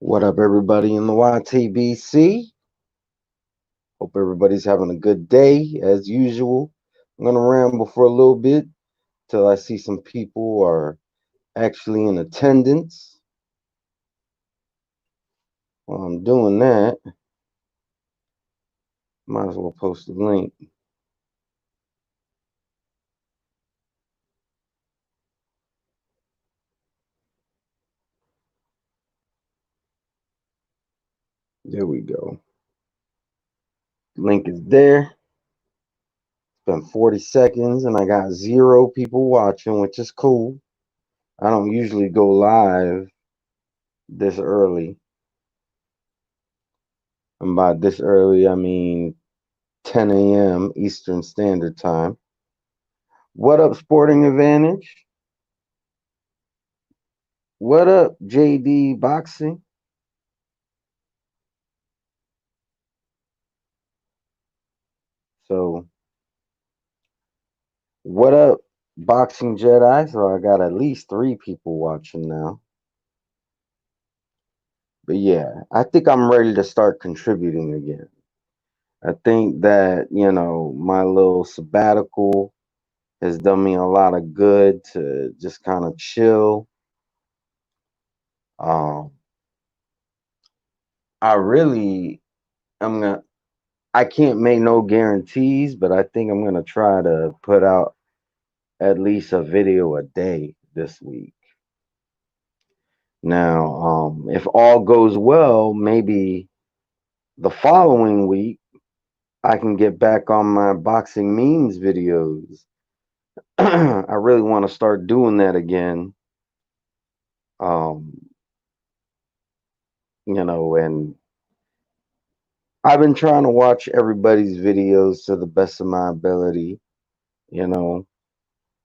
What up, everybody in the YTBC? Hope everybody's having a good day as usual. I'm gonna ramble for a little bit till I see some people are actually in attendance. While I'm doing that, might as well post the link. There we go. Link is there. It's been 40 seconds and I got 0 people watching, which is cool. I don't usually go live this early. And by this early, I mean 10 a.m. Eastern Standard Time. What up, Sporting Advantage? What up, JD Boxing? So, what up, Boxing Jedi? So, I got at least 3 people watching now. But yeah, I think I'm ready to start contributing again. I think that, my little sabbatical has done me a lot of good to just kind of chill. Um, I really, I'm gonna, I can't make no guarantees, but I think I'm gonna try to put out at least a video a day this week. Now, if all goes well, maybe the following week I can get back on my boxing memes videos. I really want to start doing that again. Um, and I've been trying to watch everybody's videos to the best of my ability. You know,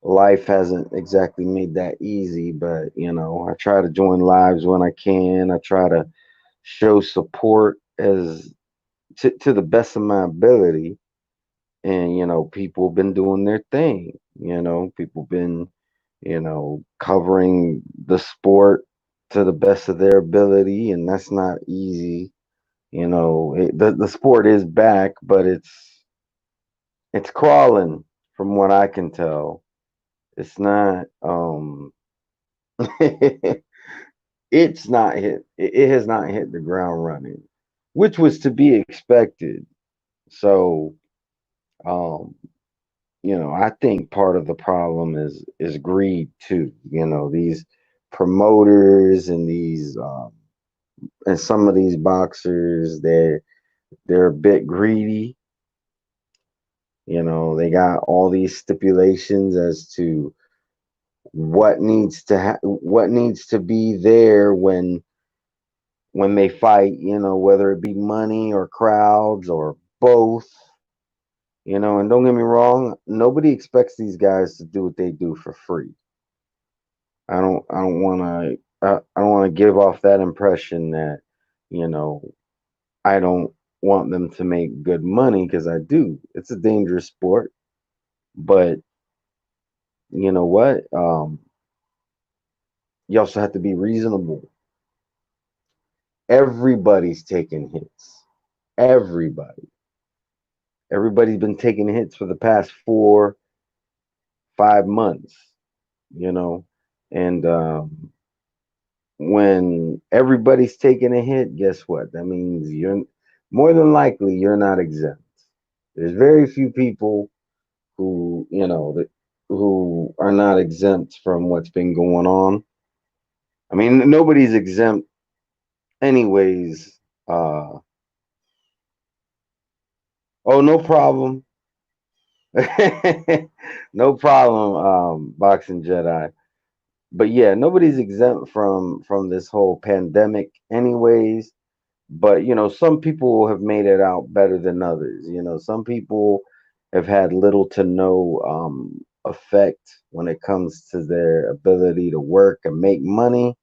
life hasn't exactly made that easy, but I try to join lives when I can. I try to show support as to the best of my ability. And people been doing their thing. People been covering the sport to the best of their ability, and that's not easy. The sport is back, but it's crawling from what I can tell. It's not it's not hit it has not hit the ground running, which was to be expected. So um I think part of the problem is greed too. These promoters and these and some of these boxers, they're a bit greedy. They got all these stipulations as to what needs to be there when they fight. Whether it be money or crowds or both. And don't get me wrong, nobody expects these guys to do what they do for free. I don't want to I don't want to give off that impression that you know I don't want them to make good money, because I do. It's a dangerous sport, but you know what? You also have to be reasonable. Everybody's taking hits. Everybody. Everybody's been taking hits for the past 4, 5 months. You know, and when everybody's taking a hit, guess what? That means you're more than likely you're not exempt. There's very few people who are not exempt from what's been going on. I mean, nobody's exempt anyways. Oh, no problem. No problem, Boxing Jedi. But yeah, nobody's exempt from this whole pandemic anyways. But some people have made it out better than others. Some people have had little to no effect when it comes to their ability to work and make money,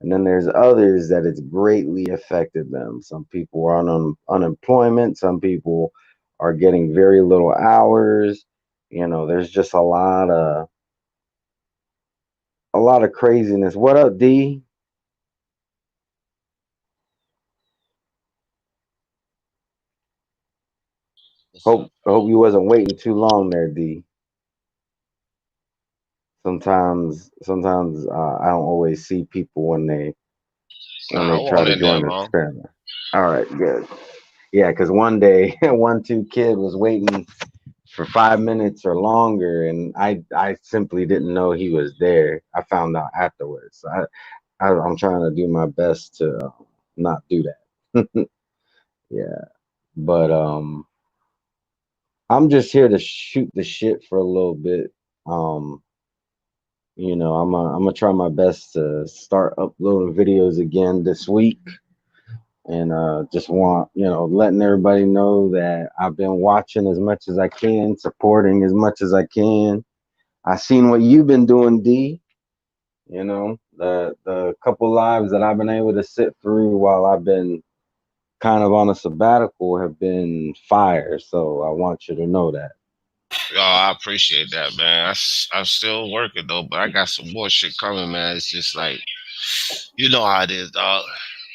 and then there's others that it's greatly affected them. Some people are on unemployment, some people are getting very little hours. There's just a lot of craziness. What up, D? What's up, Hope bro? you wasn't waiting too long there, D. Sometimes I don't always see people when Nah, they I try wasn't to in that join the long. experiment. All right, good. Yeah, because one day one two kid was waiting for 5 minutes or longer, and I simply didn't know he was there. I found out afterwards. So I'm trying to do my best to not do that. Yeah, but I'm just here to shoot the shit for a little bit. Um, I'm gonna try my best to start uploading videos again this week, and just want letting everybody know that I've been watching as much as I can, supporting as much as I can. I seen what you've been doing, D. The couple lives that I've been able to sit through while I've been kind of on a sabbatical have been fire. So I want you to know that. Yo, I appreciate that, man. I'm still working though, but I got some more shit coming, man. It's just like you know how it is, dog.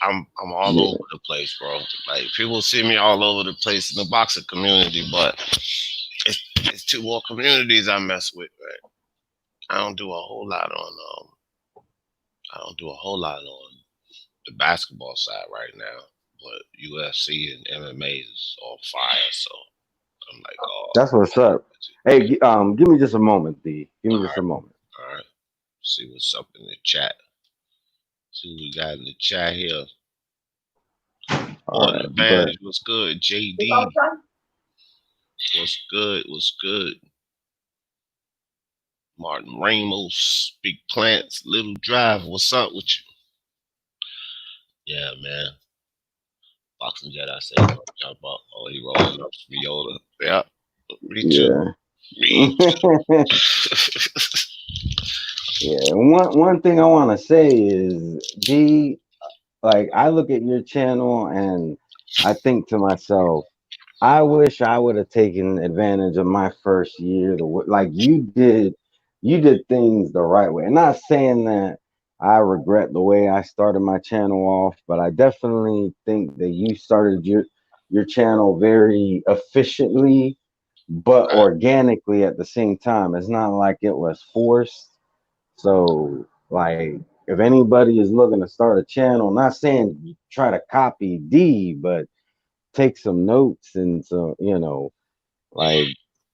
I'm all over Yeah, the place, bro. Like people see me all over the place in the boxing community, but it's two more communities I mess with. Right? I don't do a whole lot on I don't do a whole lot on the basketball side right now, but UFC and MMA is on fire. So I'm like, oh, that's what's up. Hey, give me just a moment, D. Give me all just a right, moment. all right. See what's up in the chat. See what we got in the chat here. All Sporting right, but advantage. What's good? JD. What's good? What's good? Martin Ramos. Big Plants. Little Drive. What's up with you? Yeah, man. Boxing Jedi said he gonna jump up. Oh, he rolling up some Yoda. Yeah. Me too. yeah. Me Yeah, one thing I want to say is, D, like I look at your channel and I think to myself, I wish I would have taken advantage of my first year like you did. You did things the right way. And not saying that I regret the way I started my channel off, but I definitely think that you started your channel very efficiently but right. organically at the same time. It's not like it was forced. So, like, if anybody is looking to start a channel, not saying try to copy D, but take some notes and so like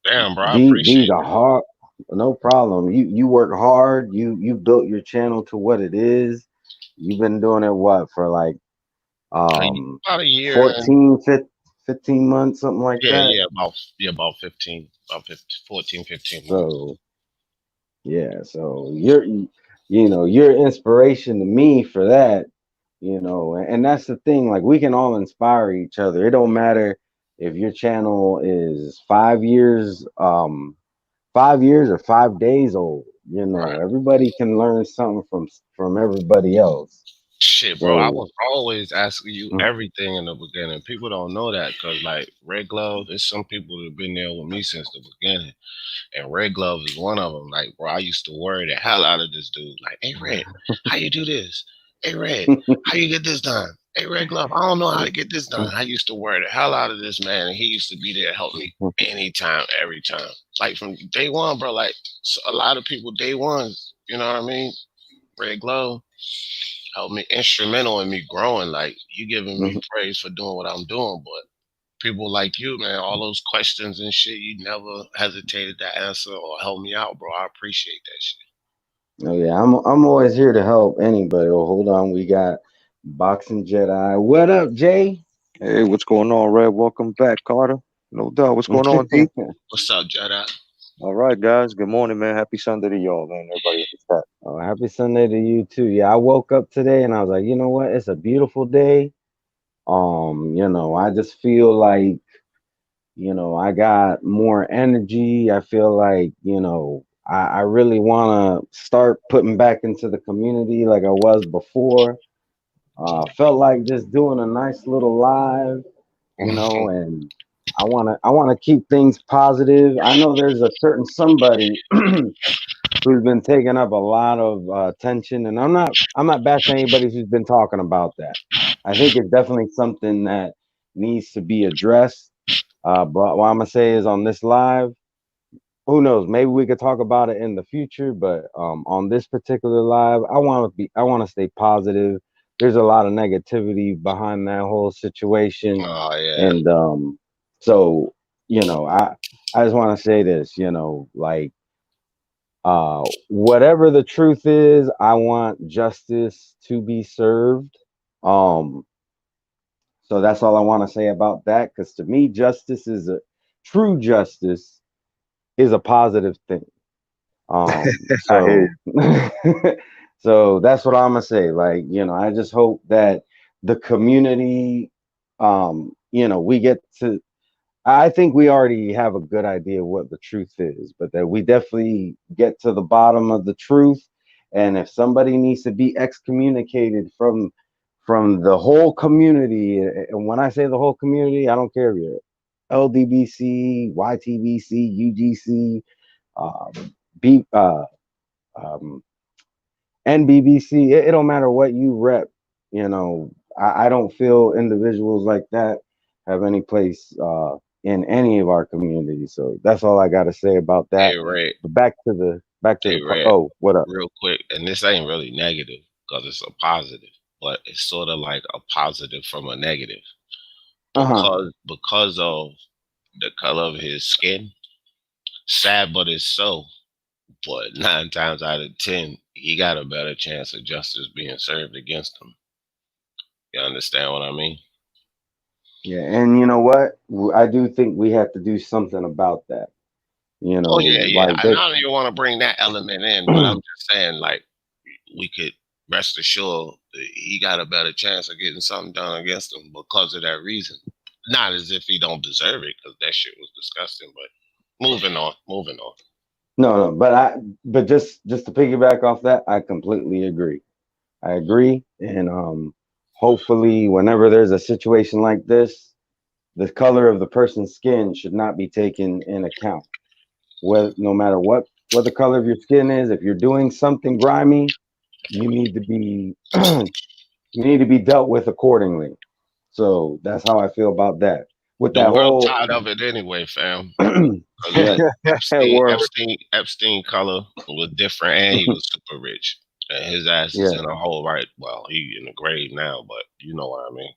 Damn, bro. I D's appreciate a hard, no problem. You work hard. You built your channel to what it is. You've been doing it what for like it. um About a year and 14, 15 months, something like yeah, that. about 15, about 15, 14, 15 months. So yeah, so you're inspiration to me for that. And that's the thing, like we can all inspire each other. It don't matter if your channel is 5 years or 5 days old. Right. Everybody can learn something from everybody else. Shit, bro. I So was always asking you everything in the beginning. People don't know that because, like, Red Glove, there's some people that have been there with me since the beginning. And Red Glove is one of them. Like, bro, I used to worry the hell out of this dude. Like, hey, Red, how you do this? Hey, Red, how you get this done? Hey, Red Glove, I don't know how to get this done. I used to worry the hell out of this man, and he used to be there to help me anytime, every time. Like, from day one, bro, like, so a lot of people, day one, you know what I mean? Red Glove helped me, instrumental in me growing. Like, you giving me praise for doing what I'm doing, but people like you, man, all those questions and shit, you never hesitated to answer or help me out, bro. I appreciate that shit. oh yeah, I'm always here to help anybody. Oh, hold on, we got Boxing Jedi. What up, Jay? Hey, what's going on, Red? Welcome back, Carter. No doubt. What's going on, D? What's up, Jedi? All right, guys. Good morning, man. Happy Sunday to y'all, man. Everybody in the chat. Oh, happy Sunday to you too. Yeah, I woke up today and I was like, you know what? It's a beautiful day. I just feel like, I got more energy. I feel like, I really want to start putting back into the community like I was before. Felt like just doing a nice little live, and I want to keep things positive. I know there's a certain somebody who's been taking up a lot of attention, and I'm not bashing anybody who's been talking about that. I think it's definitely something that needs to be addressed. But what I'm gonna say is on this live, who knows? Maybe we could talk about it in the future. But on this particular live, I want to stay positive. There's a lot of negativity behind that whole situation, Oh yeah. and so you know, I just want to say this. You know, like whatever the truth is, I want justice to be served. Um, so that's all I want to say about that. Because to me, justice is a true justice is a positive thing. I hear you. So so that's what I'm gonna say. Like, you know, I just hope that the community, you know, we get to. I think we already have a good idea what the truth is, but that we definitely get to the bottom of the truth. And if somebody needs to be excommunicated from the whole community, and when I say the whole community, I don't care if you're LDBC, YTBC, UGC, B, um, NBBC. It don't matter what you rep. You know, I don't feel individuals like that have any place in any of our communities. So that's all I got to say about that. Hey Red. But back to Hey the part. Red. Oh, what up? Real quick, and this ain't really negative because it's a positive, but it's sort of like a positive from a negative Uh huh. because of the color of his skin. Sad, but it's so. But 9 times out of 10, he got a better chance of justice being served against him. You understand what I mean? Yeah, and you know what? I do think we have to do something about that. You Oh know, yeah, yeah. like I they. don't even want to bring that element in, but I'm just saying, like, we could rest assured that he got a better chance of getting something done against him because of that reason. Not as if he don't deserve it, because that shit was disgusting. But moving on, moving on. No, no, but just to piggyback off that, I completely agree. I agree, and hopefully, whenever there's a situation like this, the color of the person's skin should not be taken in account. Whether no matter what the color of your skin is, if you're doing something grimy, you need to be you need to be dealt with accordingly. So that's how I feel about that. With The that world whole tired of it anyway, fam. Because yes, Word. Epstein color was different, and he was super rich, and his ass is yeah, in a hole right. Well, he in the grave now, but you know what I mean.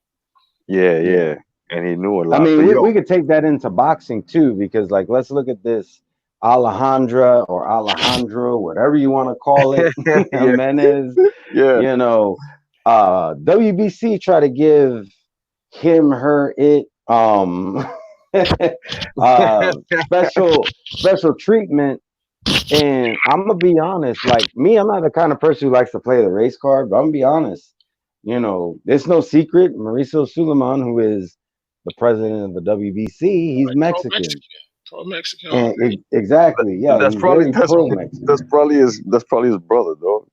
Yeah, yeah. yeah. And he knew a I lot. mean, But we yo, could take that into boxing too, because like let's look at this Alejandra or Alejandro, whatever you want to call it, yeah, Jimenez. yeah. You know, WBC try to give him, her, it, special treatment. And I'm gonna be honest, like me, I'm not the kind of person who likes to play the race card, but I'm gonna be honest. You know, it's no secret. Mauricio Suleiman, who is the president of the WBC, he's Like pro Mexican. Mexican, pro Mexican all And day. exactly, yeah, That's he's probably very that's pro Mexican. that's probably his brother, though.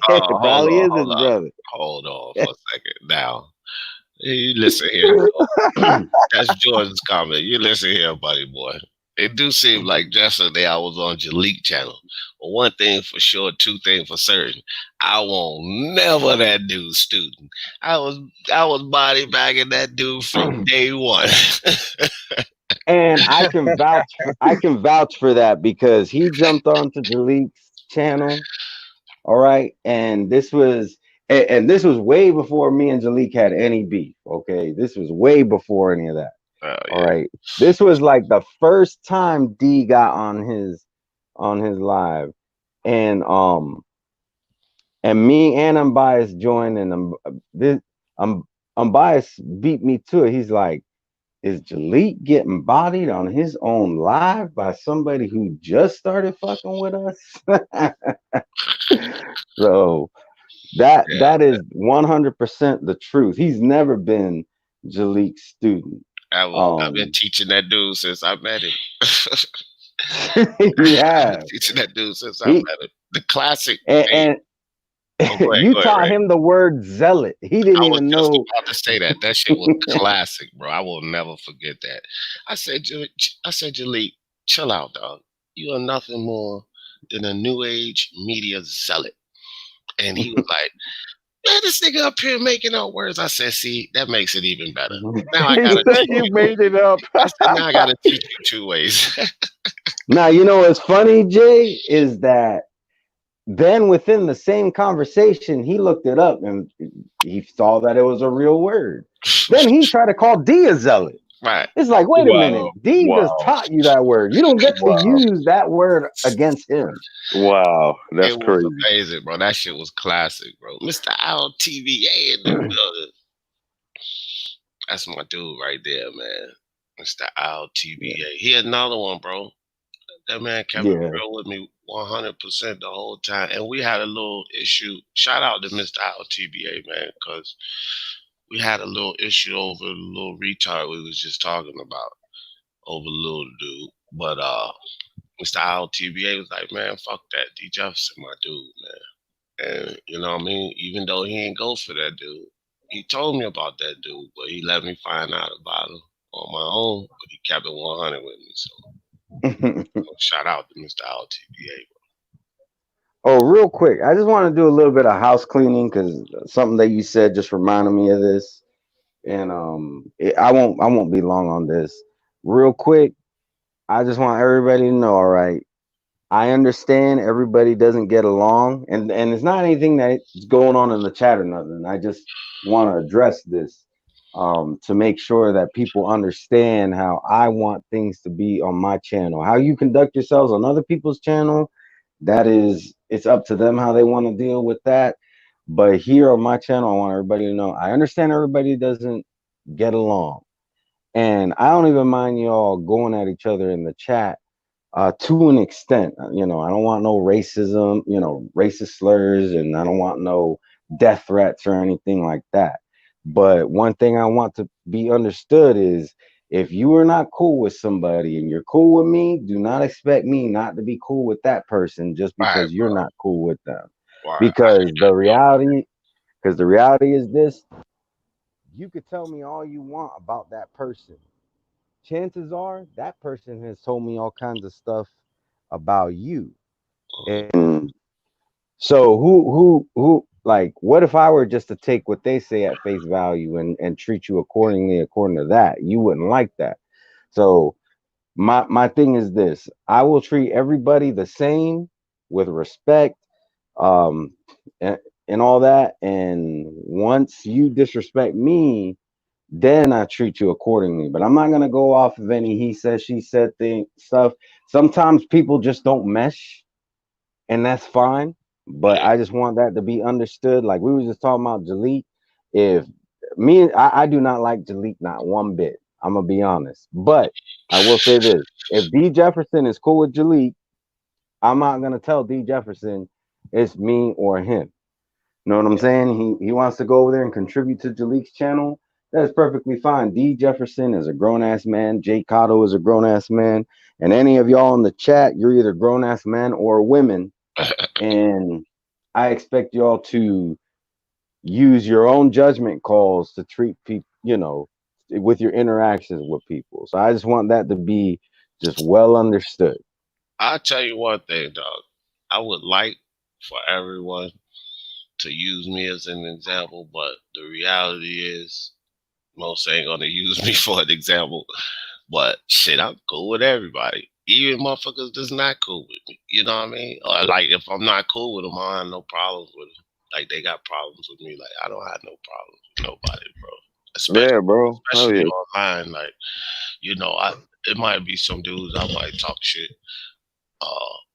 Oh, hold Probably on, is his hold on, brother. hold on for a second. Now, you listen here. That's Jordan's comment. You listen here, buddy boy. It do seem like yesterday I was on Jalik channel. But one thing for sure, two things for certain. I won't never that dude's student. I was I was body bagging that dude from day one. And I can vouch for that because he jumped onto Jalik's channel. All right. And this was way before me and Jalik had any beef. Okay. This was way before any of that. Oh All yeah. right. This was like the first time D got on his live. And me and Unbiased joined and this um Unbiased beat me to it. He's like, is Jalik getting bodied on his own live by somebody who just started fucking with us? So Yeah. that is 100% the truth. He's never been Jalik's student. I've been Um, teaching that dude since I met him. you I've been have teaching that dude since I he met him. The classic. Hey, and oh, you go ahead, taught Ray. him the word zealot. He didn't I was even just know. about to say that. That shit was classic, bro. I will never forget that. I said, Jalik, chill out, dog. You are nothing more than a new age media zealot. And he was like, Man, this nigga up here making up words. I said, see, that makes it even better. Now I He gotta Said teach you you. made it up. I said, now I gotta teach you two ways. Now, you know what's funny, Jay, is that then within the same conversation, he looked it up and he saw that it was a real word. Then he tried to call D a zealot. Right. It's like, wait a Wow. minute, D just Wow. taught you that word. You don't get to Wow. use that word against him. Wow. That's It was crazy. amazing, bro. That shit was classic, bro. Mr. LTVA in the building. That's my dude right there, man. Mr. Yeah. LTVA. He another one, bro. That man kept it Yeah. real with me 100% the whole time. And we had a little issue. Shout out to Mr. LTVA, man, because we had a little issue over the little retard we was just talking about over the little dude. But Mr. LTVA was like, man, fuck that. D Jefferson, my dude, man. And you know what I mean? Even though he ain't go for that dude, he told me about that dude, but he let me find out about him on my own. But he kept it 100 with me. So shout out to Mr. LTBA. Oh, real quick, I just want to do a little bit of house cleaning because something that you said just reminded me of this, and I won't be long on this. Real quick, I just want everybody to know. All right, I understand everybody doesn't get along, and it's not anything that's going on in the chat or nothing. I just want to address this to make sure that people understand how I want things to be on my channel. How you conduct yourselves on other people's channel, that is, it's up to them how they want to deal with that. But here on my channel, I want everybody to know I understand everybody doesn't get along, and I don't even mind y'all going at each other in the chat to an extent. You know, I don't want no racism, you know, racist slurs, and I don't want no death threats or anything like that. But one thing I want to be understood is if you are not cool with somebody and you're cool with me, do not expect me not to be cool with that person just Right, because you're bro. not cool with them. Right. Because the reality is this, you could tell me all you want about that person. Chances are that person has told me all kinds of stuff about you. And so who like what if I were just to take what they say at face value and treat you accordingly according to that? You wouldn't like that. So my thing is this. I will treat everybody the same with respect um and, and all that, and once you disrespect me, then I treat you accordingly. But I'm not gonna go off of any he said she said thing stuff. Sometimes people just don't mesh, and that's fine. But Yeah. I just want that to be understood. Like we were just talking about Jalik. If I do not like Jalik not one bit. I'm gonna be honest. But I will say this: if D Jefferson is cool with Jalik, I'm not gonna tell D Jefferson it's me or him. You know what I'm saying? He wants to go over there and contribute to Jalik's channel. That's perfectly fine. D Jefferson is a grown ass man. Jay Cotto is a grown ass man. And any of y'all in the chat, you're either grown ass men or women. And I expect y'all to use your own judgment calls to treat people, you know, with your interactions with people. So I just want that to be just well understood. I'll tell you one thing, dog. I would like for everyone to use me as an example, but the reality is most ain't gonna use me for an example. But shit, I'm cool with everybody. Even motherfuckers that's not cool with me. You know what I mean? Or like if I'm not cool with them, I have no problems with them. Like they got problems with me. Like I don't have no problems with nobody, bro. Yeah, Especially bro. Oh especially yeah. online. Like, I it might be some dudes I might talk shit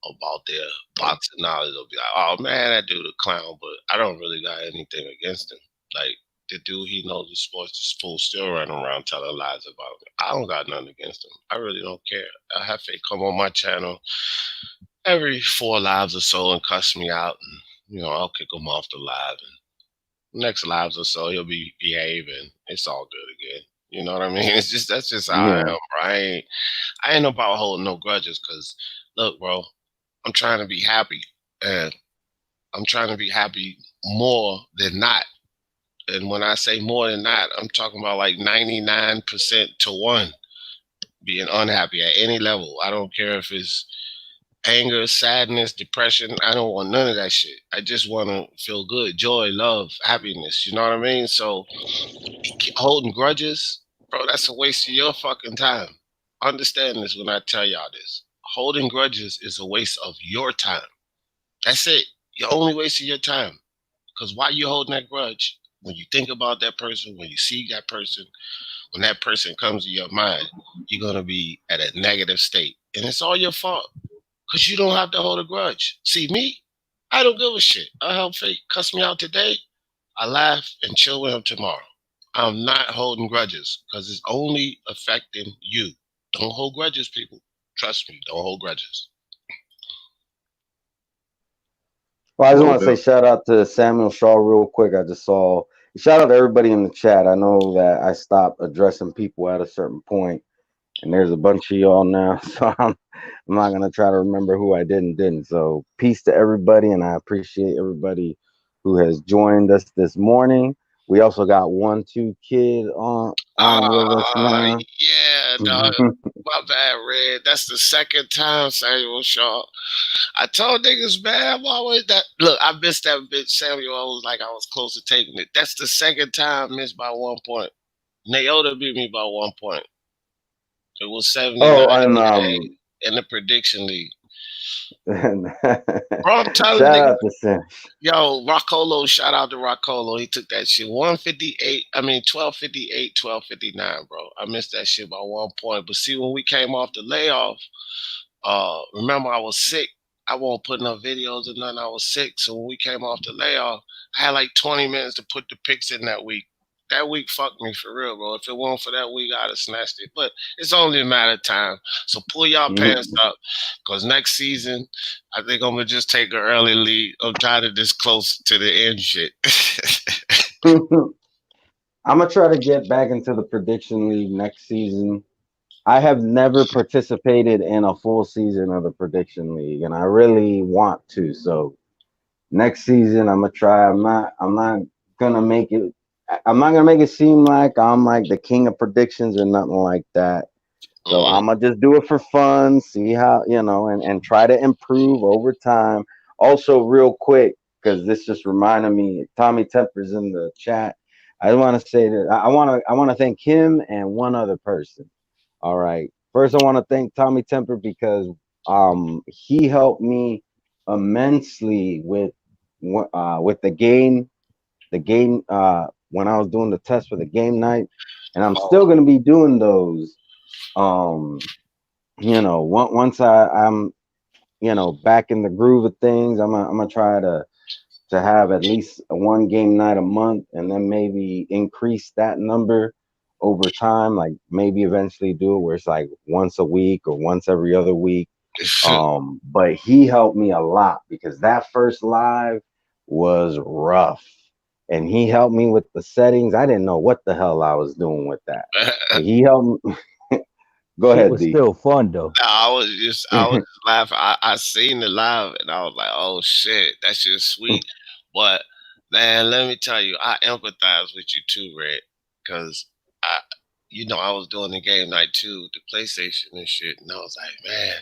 about their boxing knowledge. They'll be like, "Oh man, that dude a clown," but I don't really got anything against him. Like the dude, he knows the sports. The fool still running around telling lies about him. I don't got nothing against him. I really don't care. I have Faith come on my channel every 4 lives or so and cuss me out, and I'll kick him off the live. And next lives or so, he'll be behaving. It's all good again. You know what I mean? It's just that's just how I am, Yeah. bro. I ain't about holding no grudges. Cause look, bro, I'm trying to be happy, and I'm trying to be happy more than not. And when I say more than not, I'm talking about like 99% to one being unhappy at any level. I don't care if it's anger, sadness, depression. I don't want none of that shit. I just want to feel good, joy, love, happiness. You know what I mean? So holding grudges, bro, that's a waste of your fucking time. Understand this when I tell y'all this. Holding grudges is a waste of your time. That's it. You're only wasting your time. Because while you're holding that grudge, when you think about that person, when you see that person, when that person comes to your mind, you're gonna be at a negative state. And it's all your fault. Cause you don't have to hold a grudge. See me, I don't give a shit. I help Fake cuss me out today. I laugh and chill with him tomorrow. I'm not holding grudges because it's only affecting you. Don't hold grudges, people. Trust me, don't hold grudges. Well, I just No want to say doubt. shout out to Samuel Shaw real quick. I just saw shout out to everybody in the chat. I know that I stopped addressing people at a certain point, and there's a bunch of y'all now, so I'm not gonna try to remember who I did and didn't. So peace to everybody, and I appreciate everybody who has joined us this morning. We also got 1-2 Kid on with us Ah, now. yeah, dog. My bad, Red. That's the second time, Samuel Shaw. I told niggas, man, I'm always that. Look, I missed that bitch. Samuel, I was like, I was close to taking it. That's the second time missed by 1 point. Nayoda beat me by 1 point. It was 79 Oh, and to 8 in the prediction league. Bro, I'm telling shout niggas, out to Sam. yo, Roccolo, shout out to Roccolo. He took that shit. 158, I mean 1258, 1259, bro. I missed that shit by 1 point. But see, when we came off the layoff, remember I was sick. I won't put no videos or nothing. I was sick. So when we came off the layoff, I had like 20 minutes to put the picks in that week. That week fucked me for real, bro. If it weren't for that week, I'd have snatched it. But it's only a matter of time. So pull y'all pants up. Cause next season, I think I'm gonna just take an early lead. I'm tired of this close to the end shit. I'm gonna try to get back into the prediction league next season. I have never participated in a full season of the prediction league, and I really want to. So next season, I'm gonna try. I'm not gonna make it. I'm not gonna make it seem like I'm like the king of predictions or nothing like that. So Mm. I'm gonna just do it for fun, see how and try to improve over time. Also, real quick, because this just reminded me, Tommy Temper's in the chat. I want to say that I want to thank him and one other person. All right, first I want to thank Tommy Temper because he helped me immensely with the game when I was doing the test for the game night, and I'm still Oh, gonna be doing those um once I'm back in the groove of things. I'm gonna try to have at least a one game night a month, and then maybe increase that number over time, like maybe eventually do it where it's like once a week or once every other week. But he helped me a lot because that first live was rough, and he helped me with the settings. I didn't know what the hell I was doing with that, but he helped me. Go Shit ahead, was D. still fun though. I was just laughing. I seen the live and I was like, oh shit, that's just sweet. But man, let me tell you, I empathize with you too, Red, because I, I was doing the game night too, the PlayStation and shit, and I was like, man,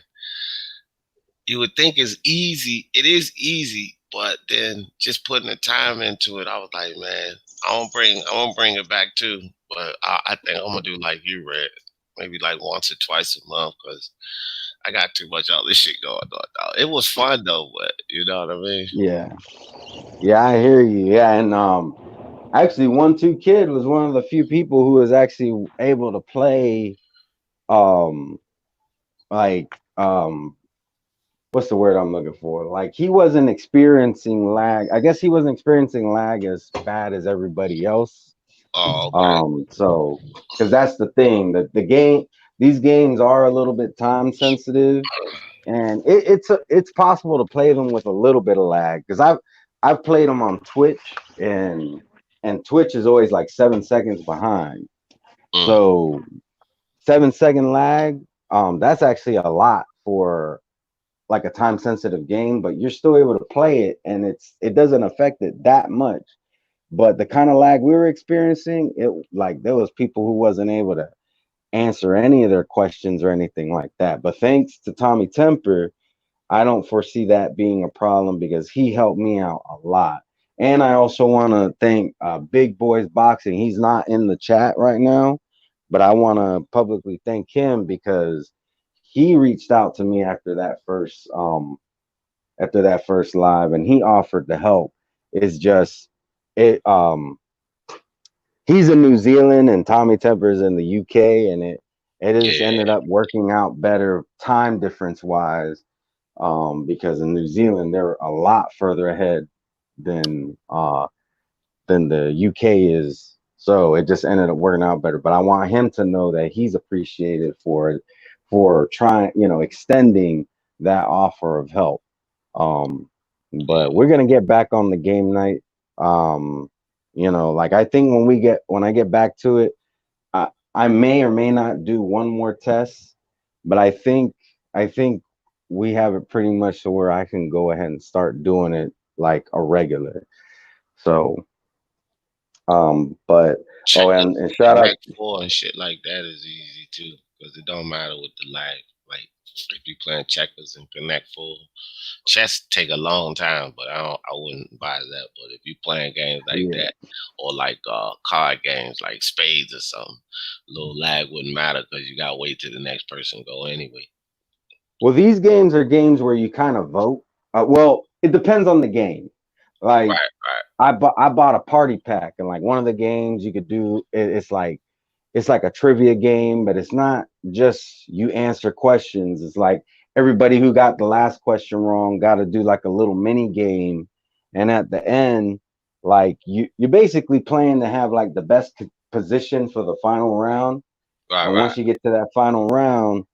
you would think it's easy. It is easy, but then just putting the time into it, I was like, man, I won't bring it back too. But I think I'm gonna do like you, Red, maybe like once or twice a month, because I got too much all this shit going on. Dog. It was fun though, but you know what I mean. Yeah, yeah, I hear you. Yeah, and actually, 1-2 Kid was one of the few people who was actually able to play um like what's the word I'm looking for? Like he wasn't experiencing lag. I guess he wasn't experiencing lag as bad as everybody else. Oh, okay. So because that's the thing that these games are a little bit time sensitive, and it's possible to play them with a little bit of lag because I've played them on Twitch, and Twitch is always like 7 seconds behind. Mm. So 7 second lag, that's actually a lot for like a time sensitive game, but you're still able to play it, and it doesn't affect it that much. But the kind of lag we were experiencing, it like there was people who wasn't able to answer any of their questions or anything like that. But thanks to Tommy Temper, I don't foresee that being a problem because he helped me out a lot. And I also want to thank Big Boys Boxing. He's not in the chat right now, but I want to publicly thank him because he reached out to me after that first live, and he offered to help. It's just it he's in New Zealand and Tommy Temper's in the UK, and it has Yeah, ended up working out better time difference wise, because in New Zealand they're a lot further ahead than uh than the UK is. So it just ended up working out better. But I want him to know that he's appreciated for trying, extending that offer of help. Um, but yeah. we're gonna get back on the game night. Um, like I think when I get back to it, I may or may not do one more test, but I think we have it pretty much to where I can go ahead and start doing it like a regular. So, but oh, Checkers and and shout out, Connect Four and shit like that is easy too, because it don't matter with the lag. Like if you playing checkers and Connect Four, chess take a long time, but I wouldn't buy that. But if you playing games like yeah. that, or like card games like spades or something, little lag wouldn't matter because you gotta wait till the next person go anyway. Well, these games are games where you kind of vote. Well, it depends on the game. Like Right, right, I bought a party pack, and like one of the games you could do, it's like a trivia game, but it's not just you answer questions. It's like everybody who got the last question wrong got to do like a little mini game, and at the end, like you're basically playing to have like the best position for the final round. right, And right. once you get to that final round,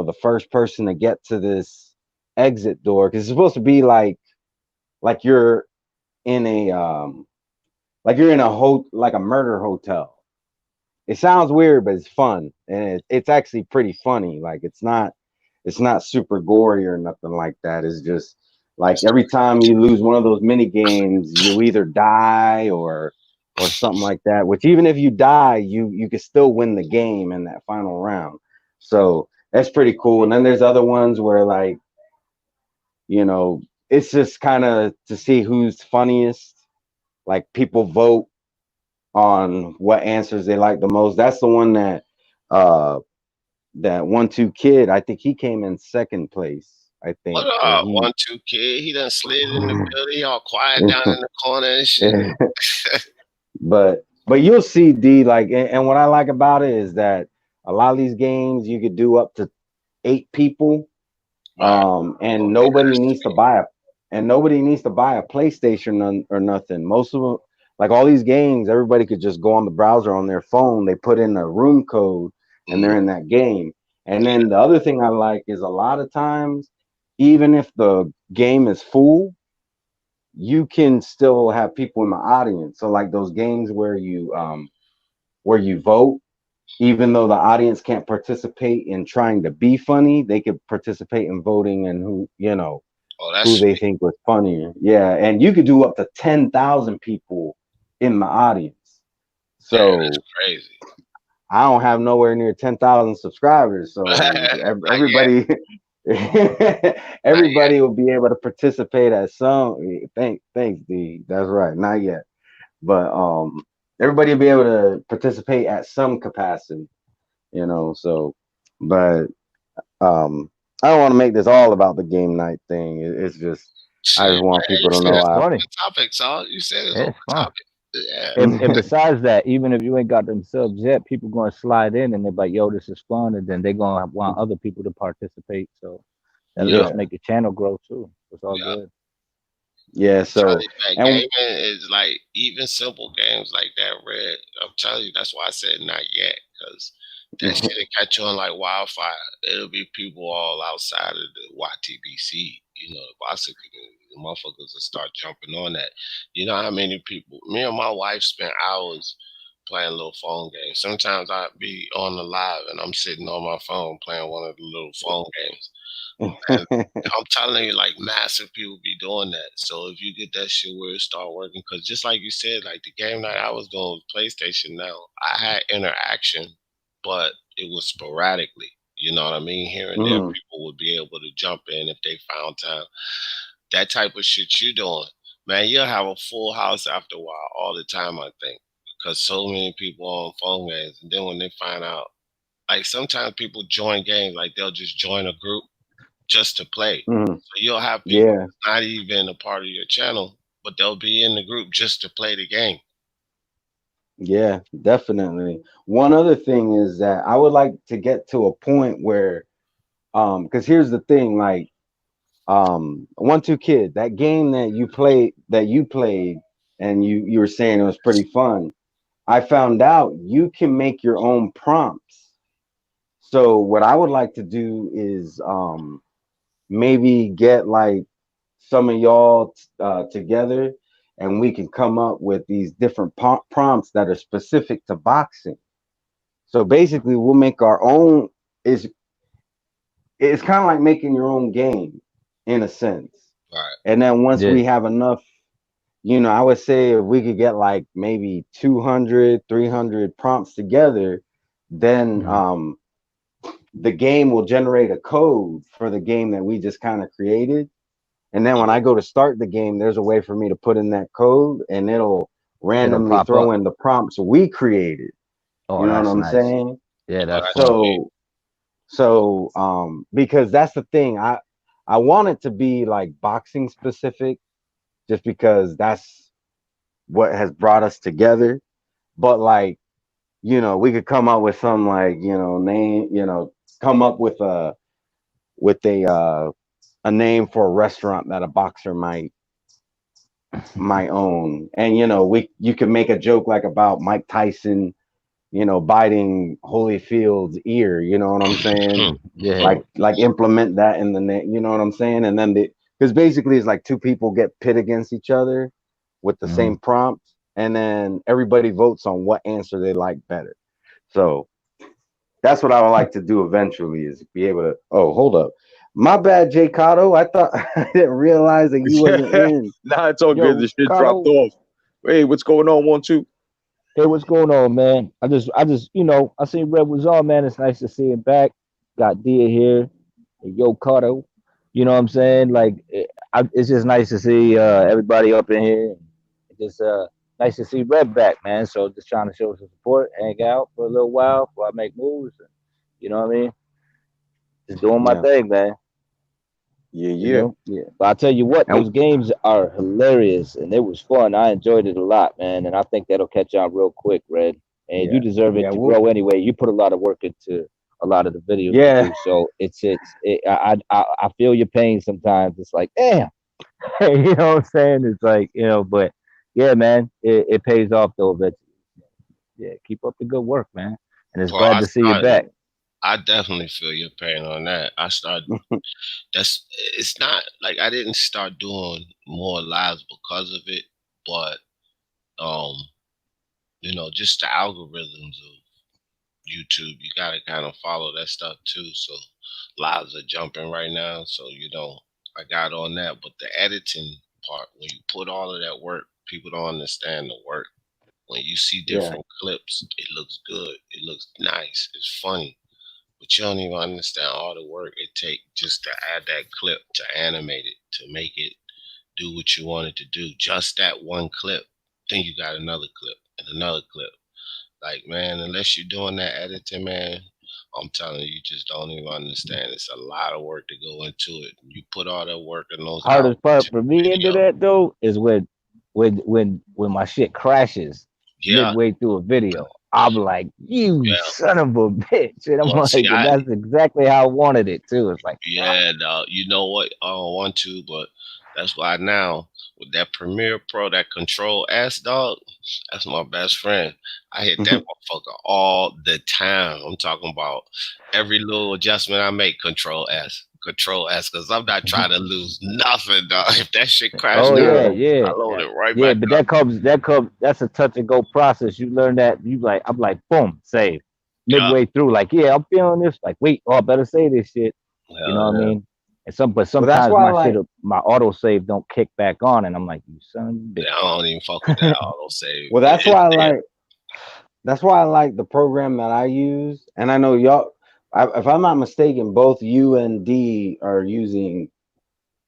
the first person to get to this exit door, because it's supposed to be like you're in a like you're in like a murder hotel. It sounds weird, but it's fun, and it's actually pretty funny. Like it's not super gory or nothing like that. It's just like It's every time you lose one of those mini games, you either die or something like that. Which even if you die, you can still win the game in that final round. So that's pretty cool. And then there's other ones where like it's just kind of to see who's funniest. Like people vote on what answers they like the most. That's the one uh that 1-2 kid. I think he came in second place. I what think, or up, he. 1-2 kid? He done slid in the building, all quiet down in the corner and shit. but you'll see D, like, and what I like about it is that a lot of these games you could do up to 8 people, Right. and Okay, nobody that's needs to buy a PlayStation or nothing. Most of them, like all these games, everybody could just go on the browser on their phone. They put in a room code and mm, they're in that game. And yeah, then the other thing I like is a lot of times, even if the game is full, you can still have people in the audience. So like those games where you vote, even though the audience can't participate in trying to be funny, they could participate in voting and oh, that's who they sweet. think was funnier. Yeah, and you could do up to 10,000 people in the audience. Damn, that's So crazy. I don't have nowhere near 10,000 subscribers. So Not yet. everybody, Not yet. everybody will be able to participate at some. Thanks, D. That's right. Not yet, but everybody will be able to participate at some capacity. So, but um, I don't want to make this all about the game night thing. It's just I Shit, just want man. people You to said know It's it's I. funny. open topic, so you said it's It's open fun. topic. Yeah. And besides that, even if you ain't got them subs yet, people gonna slide in and they're like, "Yo, this is fun," and then they're gonna want other people to participate. So that'll Yep. just Yeah, make the channel grow too. It's all Yep. good. yeah. Telling So you, man, and gaming is like even simple games like that. Red, I'm telling you, that's why I said not yet, because that shit will catch on like wildfire. It'll be people all outside of the YTBC, the boxing community. The motherfuckers will start jumping on that. You know how many people? Me and my wife spent hours playing little phone games. Sometimes I'd be on the live and I'm sitting on my phone playing one of the little phone games. And I'm telling you, like massive people be doing that. So if you get that shit where it start working, because just like you said, like the game night I was doing with PlayStation now, I had interaction, but it was sporadically. You know what I mean? Here and there, Hmm. people would be able to jump in if they found time. That type of shit you doing, man, you'll have a full house after a while all the time, I think. Because so many people on phone games. And then when they find out, like sometimes people join games, like they'll just join a group just to play. Hmm. So you'll have people Yeah, not even a part of your channel, but they'll be in the group just to play the game. yeah, definitely. One other thing is that I would like to get to a point where, because here's the thing, like, 1-2 Kid, that game that you played, and you were saying it was pretty fun. I found out you can make your own prompts. So what I would like to do is maybe get like some of y'all together, and we can come up with these different prompts that are specific to boxing. So basically, we'll make our own. Is it's kind of like making your own game in a sense. Right. And then once Yeah. we have enough, I would say if we could get like maybe 200, 300 prompts together, then Mhm. the game will generate a code for the game that we just kind of created. And then when I go to start the game, there's a way for me to put in that code, and it'll It'll randomly pop throw up. in the prompts we created. Oh, You know what that's I'm nice. saying? Yeah, Oh, that's that's fun. sweet. So because that's the thing, I want it to be like boxing specific, just because that's what has brought us together. But like, we could come up with some like, name, come up with a name for a restaurant that a boxer might own. And you can make a joke like about Mike Tyson, biting Holyfield's ear, you know what I'm saying? Yeah. Like implement that in the name, you know what I'm saying? And then because basically it's like two people get pit against each other with the Mhm. same prompt, and then everybody votes on what answer they like better. So that's what I would like to do eventually, is be able to. Oh, hold up, my bad, Jay Cotto. I thought I didn't realize that you wasn't Yeah. in. Nah, it's all good. The Yo, shit dropped Carlo. off. Hey, what's going on? 1, 2. Hey, what's going on, man? I just, I seen Red was on, man. It's nice to see him back. Got Dia here, and Yo Cardo. You know what I'm saying? Like, it's just nice to see everybody up in here. It's just nice to see Red back, man. So just trying to show some support, hang out for a little while before I make moves. You know what I mean? Just doing my Yeah, thing, man. Yeah, You yeah. know, yeah. But I tell you what, and those games are hilarious, and it was fun. I enjoyed it a lot, man. And I think that'll catch on real quick, Red. And you yeah, deserve it yeah, to grow anyway. You put a lot of work into a lot of the videos you yeah. do, so I feel your pain sometimes. It's like, damn, you know what I'm saying? It's like, but yeah, man, it pays off though eventually. Yeah, keep up the good work, man. And it's Well, glad to see you back. I definitely feel your pain on that. That's, it's not like I didn't start doing more lives because of it, but, um, just the algorithms of YouTube, you gotta kind of follow that stuff too. So lives are jumping right now. So, I got on that. But the editing part, when you put all of that work, people don't understand the work. When you see Yeah, different clips, it looks good. It looks nice. It's funny. But you don't even understand all the work it takes just to add that clip, to animate it, to make it do what you want it to do. Just that one clip. Then you got another clip and another clip. Like, man, unless you're doing that editing, man, I'm telling you, you just don't even understand. It's a lot of work to go into it. You put all that work in those hours Hardest part into for the me into video. that though is when my shit crashes Yeah, midway through a video. I'm like, you yeah. son of a bitch. And I'm Well, see, like, and that's exactly how I wanted it too. It's like, fuck. yeah, dog. You know what? I don't want to, but that's why now with that Premiere Pro, that Control S, dog, that's my best friend. I hit that motherfucker all the time. I'm talking about every little adjustment I make, Control S, because I'm not trying to lose nothing, dog. If that shit crash Oh now, yeah, yeah, yeah. I load it right Yeah, back but up. that's a touch and go process. You learn that I'm like, boom, save. Yeah, Midway through, like, yeah, I'm feeling this. Like, wait, oh, I better say this shit. You know hell what I yeah. mean? But well, that's sometimes why, my shit, like, my auto save don't kick back on, and I'm like, you son of a Yeah, I don't even fuck with that bitch. auto save. well, It's there. that's why I like the program that I use. And I know y'all. if I'm not mistaken, both you and D are using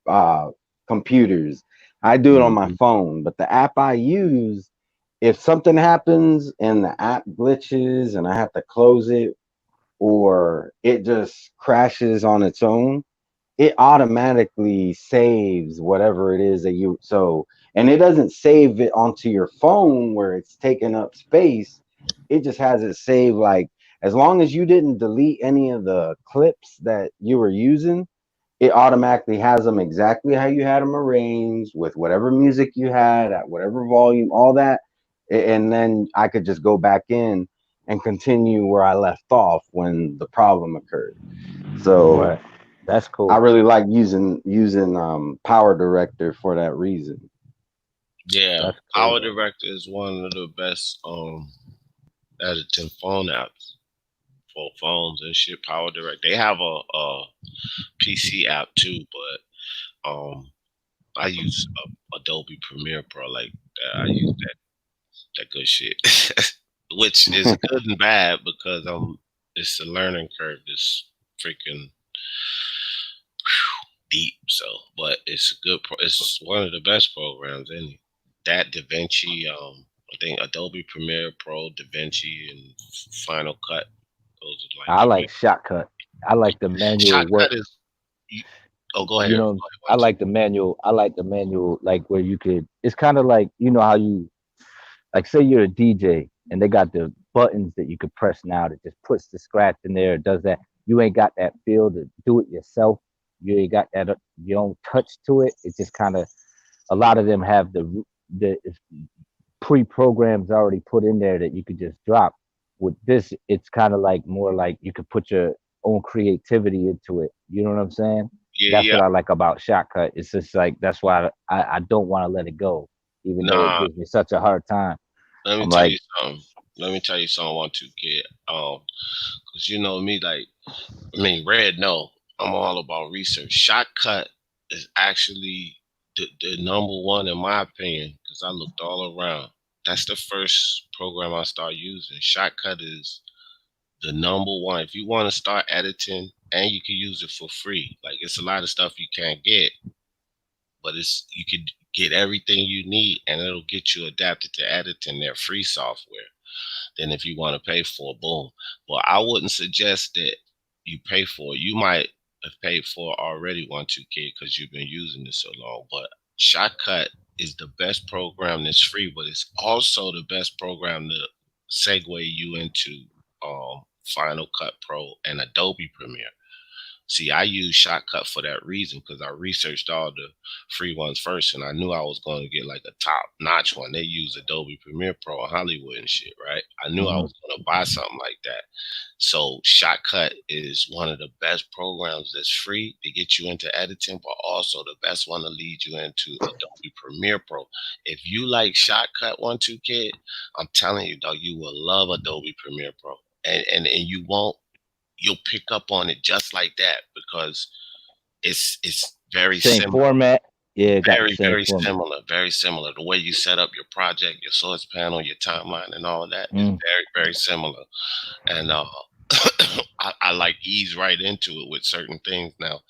uh, computers. I do it on my Hmm. phone, but the app I use, if something happens and the app glitches and I have to close it or it just crashes on its own, it automatically saves whatever it is that you so, and it doesn't save it onto your phone where it's taking up space. It just has it saved, like, as long as you didn't delete any of the clips that you were using, it automatically has them exactly how you had them arranged with whatever music you had at whatever volume, all that. And then I could just go back in and continue where I left off when the problem occurred. So Right. That's I cool. really like using Power Director for that reason. Yeah, That's Power cool. Director is one of the best editing phone apps for phones and shit. Power Director. They have a PC app too, but I use Adobe Premiere Pro like that. I use that good shit, which is good and bad because it's a learning curve. It's freaking deep. So, but it's a good. It's one of the best programs. Any that DaVinci. I think Adobe Premiere Pro, DaVinci, and Final Cut. Those are like I the like big. shortcut. I like the manual Shotcut work. is. You, oh, go ahead. You Go know, ahead. I One, two. like the manual. I like the manual, like where you could. It's kind of like how you like say you're a DJ and they got the buttons that you could press now that just puts the scratch in there. It does that. You ain't got that feel to do it yourself. You ain't got that your own touch to it. It just kind of a lot of them have the pre-programs already put in there that you could just drop. With this, it's kind of like more like you could put your own creativity into it. You know what I'm saying? Yeah, That's yeah. what I like about Shotcut. It's just like that's why I don't want to let it go, even though it Nah. gives me such a hard time. Let me I'm tell you like, something. Let me tell you something. One, two, kid. Cause you know me, like I mean, Red. No, I'm all about research. Shotcut is actually the number one in my opinion. Cause I looked all around. That's the first program I started using. Shotcut is the number one. If you want to start editing, and you can use it for free. Like it's a lot of stuff you can't get, but it's you could get everything you need, and it'll get you adapted to editing their free software. Than if you want to pay for it, boom. But I wouldn't suggest that you pay for it. You might have paid for it already, 1-2K, because you've been using it so long. But Shotcut is the best program that's free, but it's also the best program to segue you into Final Cut Pro and Adobe Premiere. See, I use Shotcut for that reason because I researched all the free ones first, and I knew I was going to get like a top notch one. They use Adobe Premiere Pro in Hollywood and shit, right? I knew I mhm, was going to buy something like that. So Shotcut is one of the best programs that's free to get you into editing, but also the best one to lead you into Adobe Premiere Pro. If you like Shotcut, 1-2 kid, I'm telling you, dog, you will love Adobe Premiere Pro, and you won't you'll pick up on it just like that because it's very same similar. format. Yeah, it got the Very, same very format. similar. Very similar. The way you set up your project, your source panel, your timeline, and all of that is Mm, very, very similar. And I like ease right into it with certain things. Now,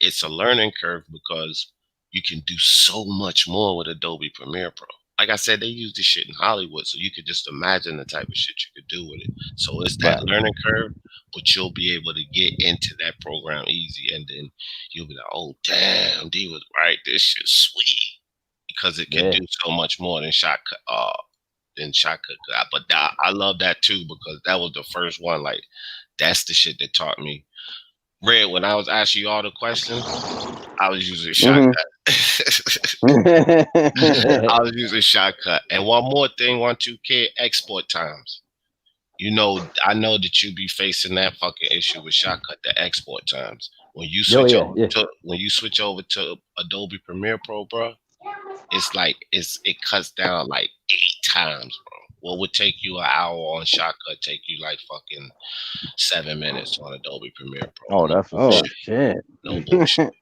it's a learning curve because you can do so much more with Adobe Premiere Pro. Like I said, they use this shit in Hollywood, so you could just imagine the type of shit you could do with it. So it's that right. learning curve, but you'll be able to get into that program easy, and then you'll be like, "Oh, damn, D was right. This shit's sweet," because it can Yeah. do so much more than Shotcut. Shotcut. But I love that too because that was the first one. Like that's the shit that taught me. Red, when I was asking you all the questions, I was using Hmm. Shotcut. I was using Shotcut. And one more thing, 1-2 kid, export times. You know, I know that you be facing that fucking issue with Shotcut, the export times. Yo, yeah, yeah. When you switch over to Adobe Premiere Pro, bro, it's like it cuts down like 8 times, bro. What would take you an hour on Shotcut take you like fucking 7 minutes on Adobe Premiere Pro. Oh, No that's what's Oh up. bullshit. shit! No bullshit.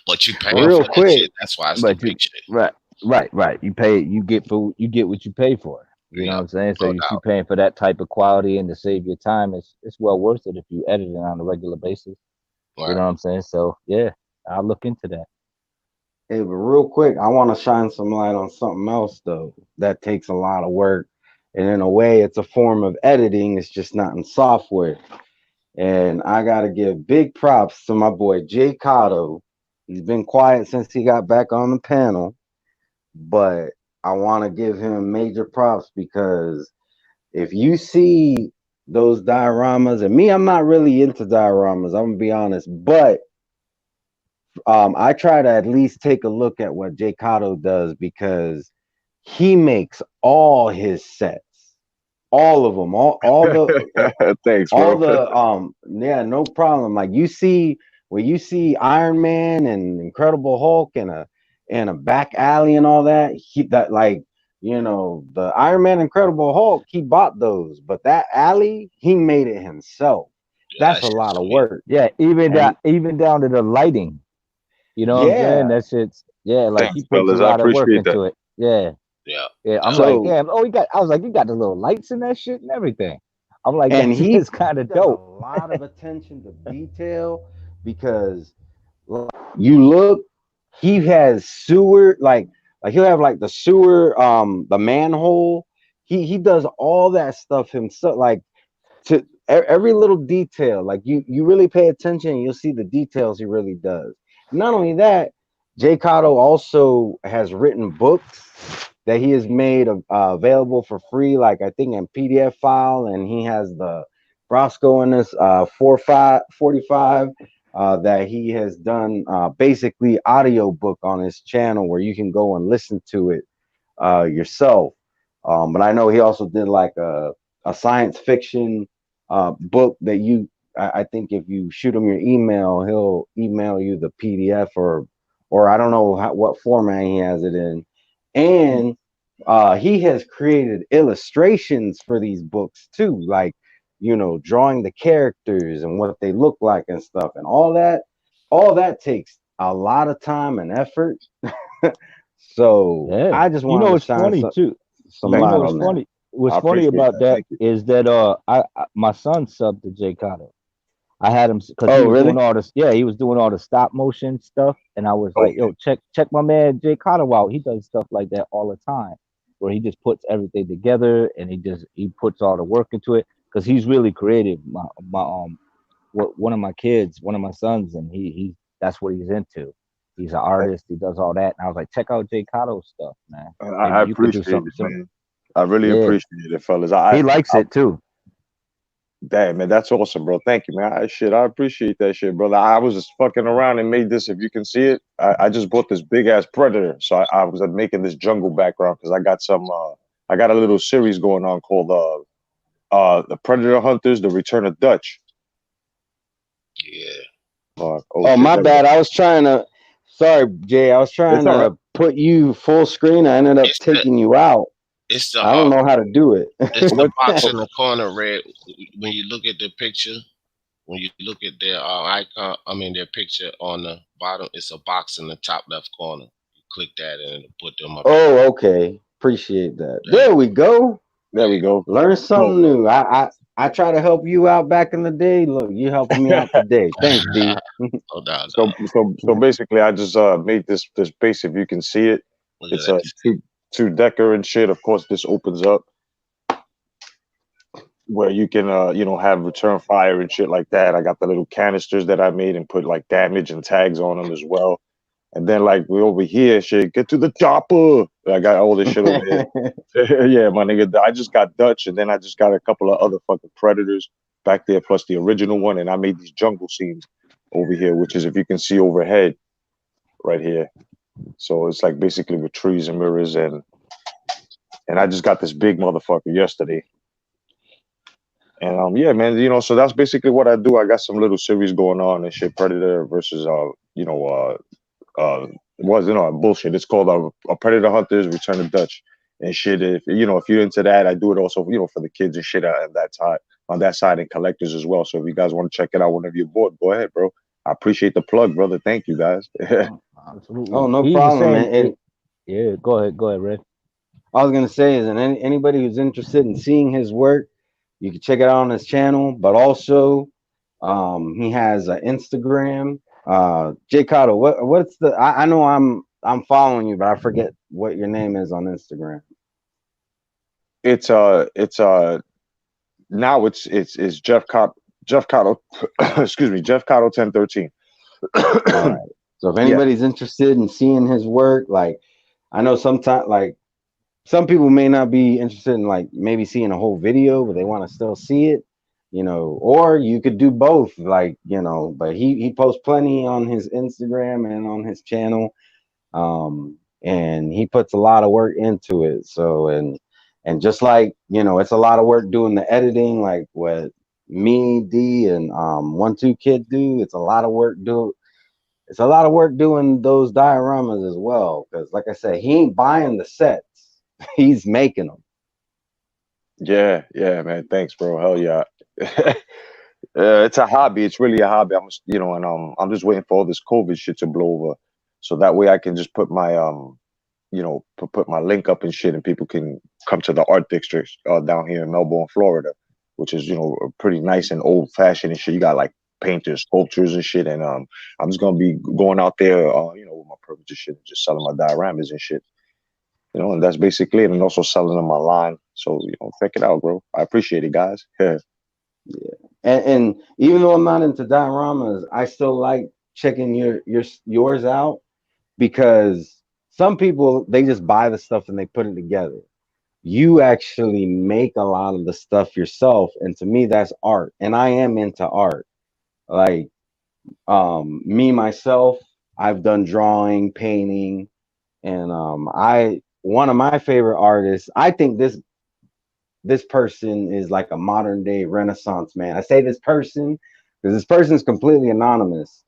But you paying Real for that quick. shit. That's why it's the But you big shit. right, right, right. You pay, you get food, you get what you pay for. You know Yeah, what I'm saying? So no if you doubt. paying for that type of quality and to save your time, it's well worth it if you edit it on a regular basis. You know Right. what I'm saying? So yeah, I'll look into that. Hey, but real quick, I want to shine some light on something else though that takes a lot of work, and in a way, it's a form of editing. It's just not in software. And I gotta give big props to my boy Jay Cotto. He's been quiet since he got back on the panel, but I want to give him major props because if you see those dioramas, and me, I'm not really into dioramas, I'm gonna be honest, but I try to at least take a look at what Jay Cotto does because he makes all his sets, all of them, Thanks, all bro. the yeah, no problem. Like you see when you see Iron Man and Incredible Hulk and a back alley and all that, he that like the Iron Man Incredible Hulk, he bought those, but that alley, he made it himself. Yeah, That's that a shit's lot of sweet. work. Yeah, And even down to the lighting. You know what I'm saying? yeah, That shit's yeah, like he Thanks, puts a fellas. I lot of work appreciate that. into it. Yeah. Yeah, Yeah. I'm like, definitely. so damn, oh he got I was like, you got the little lights in that shit and everything. I'm like, and that's he just kind of does a dope. lot of attention to detail because you look, he has sewer like he'll have like the sewer, the manhole. He does all that stuff himself. Like to every little detail. Like you really pay attention, and you'll see the details he really does. Not only that, Jay Cotto also has written books that he has made available for free, like I think in PDF file, and he has the Brosco in this 45 that he has done basically audio book on his channel where you can go and listen to it yourself. But I know he also did like a science fiction book that I think if you shoot him your email, he'll email you the PDF or I don't know what format he has it in. And he has created illustrations for these books too, like drawing the characters and what they look like and stuff, and all that takes a lot of time and effort. So Yeah. I just You wanted know to what's shine funny too? some Thanks, You know light bro. what's on that. funny? What's I funny appreciate about that. that Thank you. is that my son subbed to Jay Cotto. I had him because he Oh, was doing really? all this. Yeah, he was doing all the stop motion stuff, and I was like, Okay. "Yo, check my man Jay Cotto out. He does stuff like that all the time, where he just puts everything together and he puts all the work into it because he's really creative. One of my kids, one of my sons, and he that's what he's into. He's an artist. He does all that. And I was like, check out Jay Cotto stuff, man. I Maybe you could do appreciate something it, similar. man. I really Yeah, appreciate it, fellas. he likes I it too. damn man, that's awesome, bro. Thank you, man. I appreciate that shit, brother. I was just fucking around and made this. If you can see it, I just bought this big ass predator. So I was making this jungle background because I got some. I got a little series going on called the Predator Hunters: The Return of Dutch. Yeah. Oh Oh, shit, my there we go. bad. I was trying to. Sorry, Jay. I was It's trying all right. to put you full screen. I ended up It's the taking you out. it's the I don't know how to do it's it. the What? box Oh, in the corner, red. When you look at the picture, when you look at their icon, I mean their picture on the bottom, it's a box in the top left corner. You click that and it'll put them up there. Oh, okay. Appreciate that. There you There we go. go. there we go. Learn So something new. I try to help you out back in the day. Look, you helping me out today. Thanks, D. No doubt, so dog. so basically, I just made this base. If you can see it, Look at it's that a shit. two decker and shit. Of course, this opens up where you can have return fire and shit like that. I got the little canisters that I made and put like damage and tags on them as well. And then like we over here, shit, get to the chopper. I got all this shit over here. Yeah, my nigga. I just got Dutch, and then I just got a couple of other fucking predators back there, plus the original one, and I made these jungle scenes over here, which is if you can see overhead right here. So it's like basically with trees and mirrors, and I just got this big motherfucker yesterday. And yeah, man, so that's basically what I do. I got some little series going on and shit. Predator versus was bullshit. It's called a Predator Hunters Return of Dutch and shit. If you're into that, I do it also for the kids and shit at that time on that side and collectors as well. So if you guys want to check it out whenever you're bored, go ahead, bro. I appreciate the plug, brother. Thank you guys. Absolutely. Oh, no He was problem, saying man. it. Yeah, go ahead, Red. I was gonna say is, and anybody who's interested in seeing his work, you can check it out on his channel. But also, he has an Instagram. Jay Cotto, what's the? I know I'm following you, but I forget what your name is on Instagram. It's now it's Jeff Cotto excuse me, Jeff Cotto 1013. All right. So if Yeah. anybody's interested in seeing his work, like I know sometimes like some people may not be interested in like maybe seeing a whole video, but they want to still see it, or you could do both, like, but he posts plenty on his Instagram and on his channel. And he puts a lot of work into it. So and just like, it's a lot of work doing the editing, like what me, D, and 1 2 Kid do. It's a lot of work doing those dioramas as well. Because, like I said, he ain't buying the sets; he's making them. Yeah, yeah, man. Thanks, bro. Hell yeah. It's a hobby. It's really a hobby. And I'm just waiting for all this COVID shit to blow over, so that way I can just put my put my link up and shit, and people can come to the art district down here in Melbourne, Florida, which is pretty nice and old fashioned and shit. You got like painters, sculptures and shit, and I'm just gonna be going out there, with my purpose and shit, and just selling my dioramas and shit. And that's basically it. And also selling them online. So, check it out, bro. I appreciate it, guys. Yeah. Yeah, and even though I'm not into dioramas, I still like checking yours out because some people they just buy the stuff and they put it together. You actually make a lot of the stuff yourself, and to me that's art, and I am into art. Like, me myself, I've done drawing, painting, and I one of my favorite artists, I think this person is like a modern day renaissance man. I say this person because this person is completely anonymous.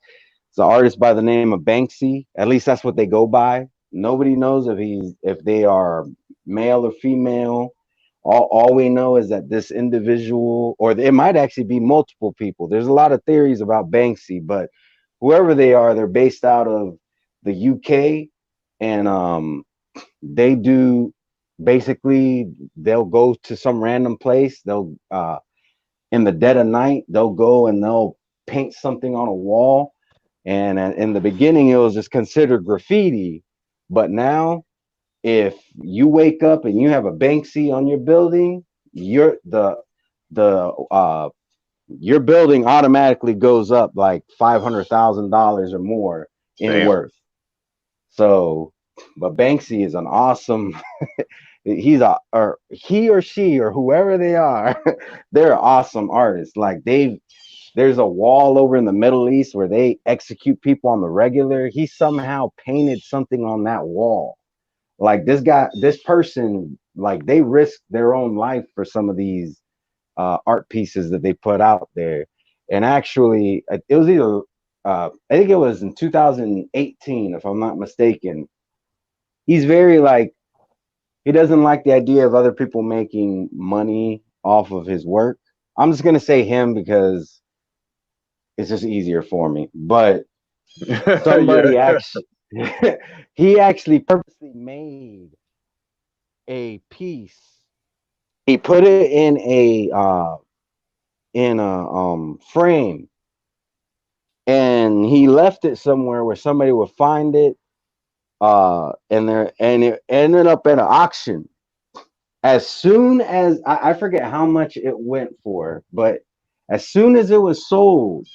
It's an artist by the name of Banksy. At least that's what they go by. Nobody knows if they are male or female. All we know is that this individual, or it might actually be multiple people. There's a lot of theories about Banksy, but whoever they are, they're based out of the UK, and they do basically they'll go to some random place. They'll in the dead of night, they'll go and they'll paint something on a wall, and in the beginning, it was just considered graffiti. But now, if you wake up and you have a Banksy on your building, the your building automatically goes up like $500,000 or more in Damn. worth. So, but Banksy is an awesome. He's a or he or she or whoever they are, they're awesome artists. Like there's a wall over in the Middle East where they execute people on the regular. He somehow painted something on that wall. Like this person, like they risk their own life for some of these art pieces that they put out there. And actually, it was either I think it was in 2018, if I'm not mistaken. He's very like he doesn't like the idea of other people making money off of his work. I'm just gonna say him because it's just easier for me. But Yeah. somebody actually he actually purposely made a piece. He put it in a frame, and he left it somewhere where somebody would find it. And it ended up at an auction. As soon as I forget how much it went for, but as soon as it was sold,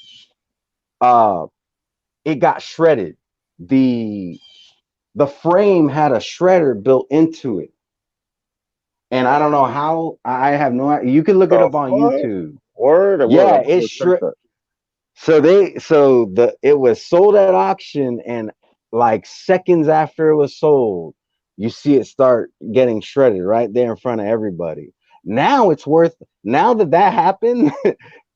uh, it got shredded. The the frame had a shredder built into it, and I don't know how. I have no idea. You can look it The up on fuck? YouTube. Word or word? Yeah, I'm it's gonna check shred. that. So it was sold at auction, and like seconds after it was sold, you see it start getting shredded right there in front of everybody. Now it's worth. Now that happened,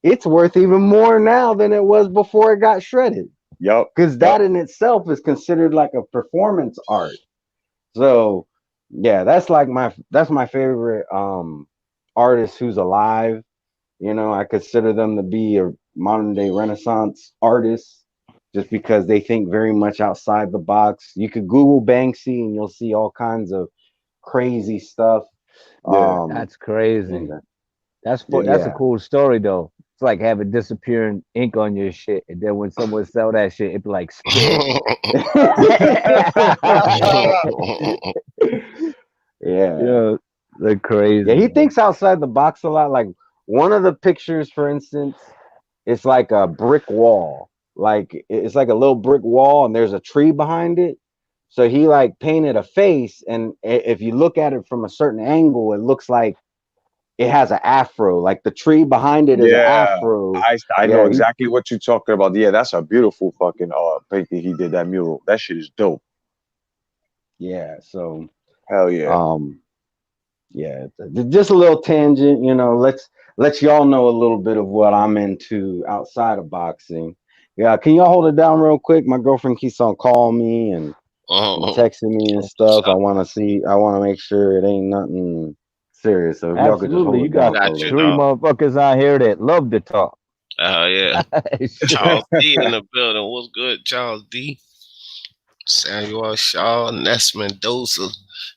it's worth even more now than it was before it got shredded. Yup. Because Yup. that in itself is considered like a performance art. So yeah, that's my favorite artist who's alive. I consider them to be a modern day Renaissance artist just because they think very much outside the box. You could Google Banksy and you'll see all kinds of crazy stuff. Yeah, Um, That's crazy. and yeah. That's a yeah, cool story though. It's like having disappearing ink on your shit, and then when someone sell that shit, it be like spit. yeah. Yeah, they're Yeah, crazy, he man. thinks outside the box a lot. Like one of the pictures, for instance, it's like a brick wall. Like it's like a little brick wall, and there's a tree behind it. So he like painted a face, and if you look at it from a certain angle, it looks like it has an afro. Like the tree behind it is an Yeah, afro. I know Yeah, exactly what you're talking about. Yeah, that's a beautiful fucking painting he did, that mural. That shit is dope. yeah. So Hell yeah. um, yeah, just a little tangent. Let's y'all know a little bit of what I'm into outside of boxing. Yeah, can y'all hold it down real quick? My girlfriend keeps on calling me and texting me and stuff. So, I want to make sure it ain't nothing serious. So if y'all could just Absolutely, hold you it down got for a got you, little three bit. dog. motherfuckers out here that love to talk. Yeah. Shit. Charles D in the building. What's good, Charles D? Samuel Shaw, Ness Mendoza.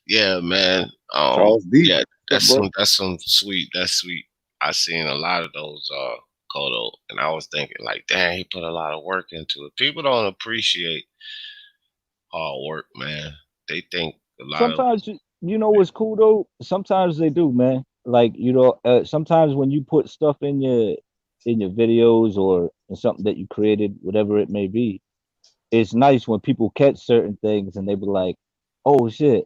Yeah, man. Charles D. Yeah, What's up, bro? that's some sweet. That's sweet. I seen a lot of those Kodo, and I was thinking like, damn, he put a lot of work into it. People don't appreciate hard work, man. They think a lot of Sometimes you know what's cool though. Sometimes they do, man. Like sometimes when you put stuff in your videos or in something that you created, whatever it may be, it's nice when people catch certain things and they be like, "Oh shit!"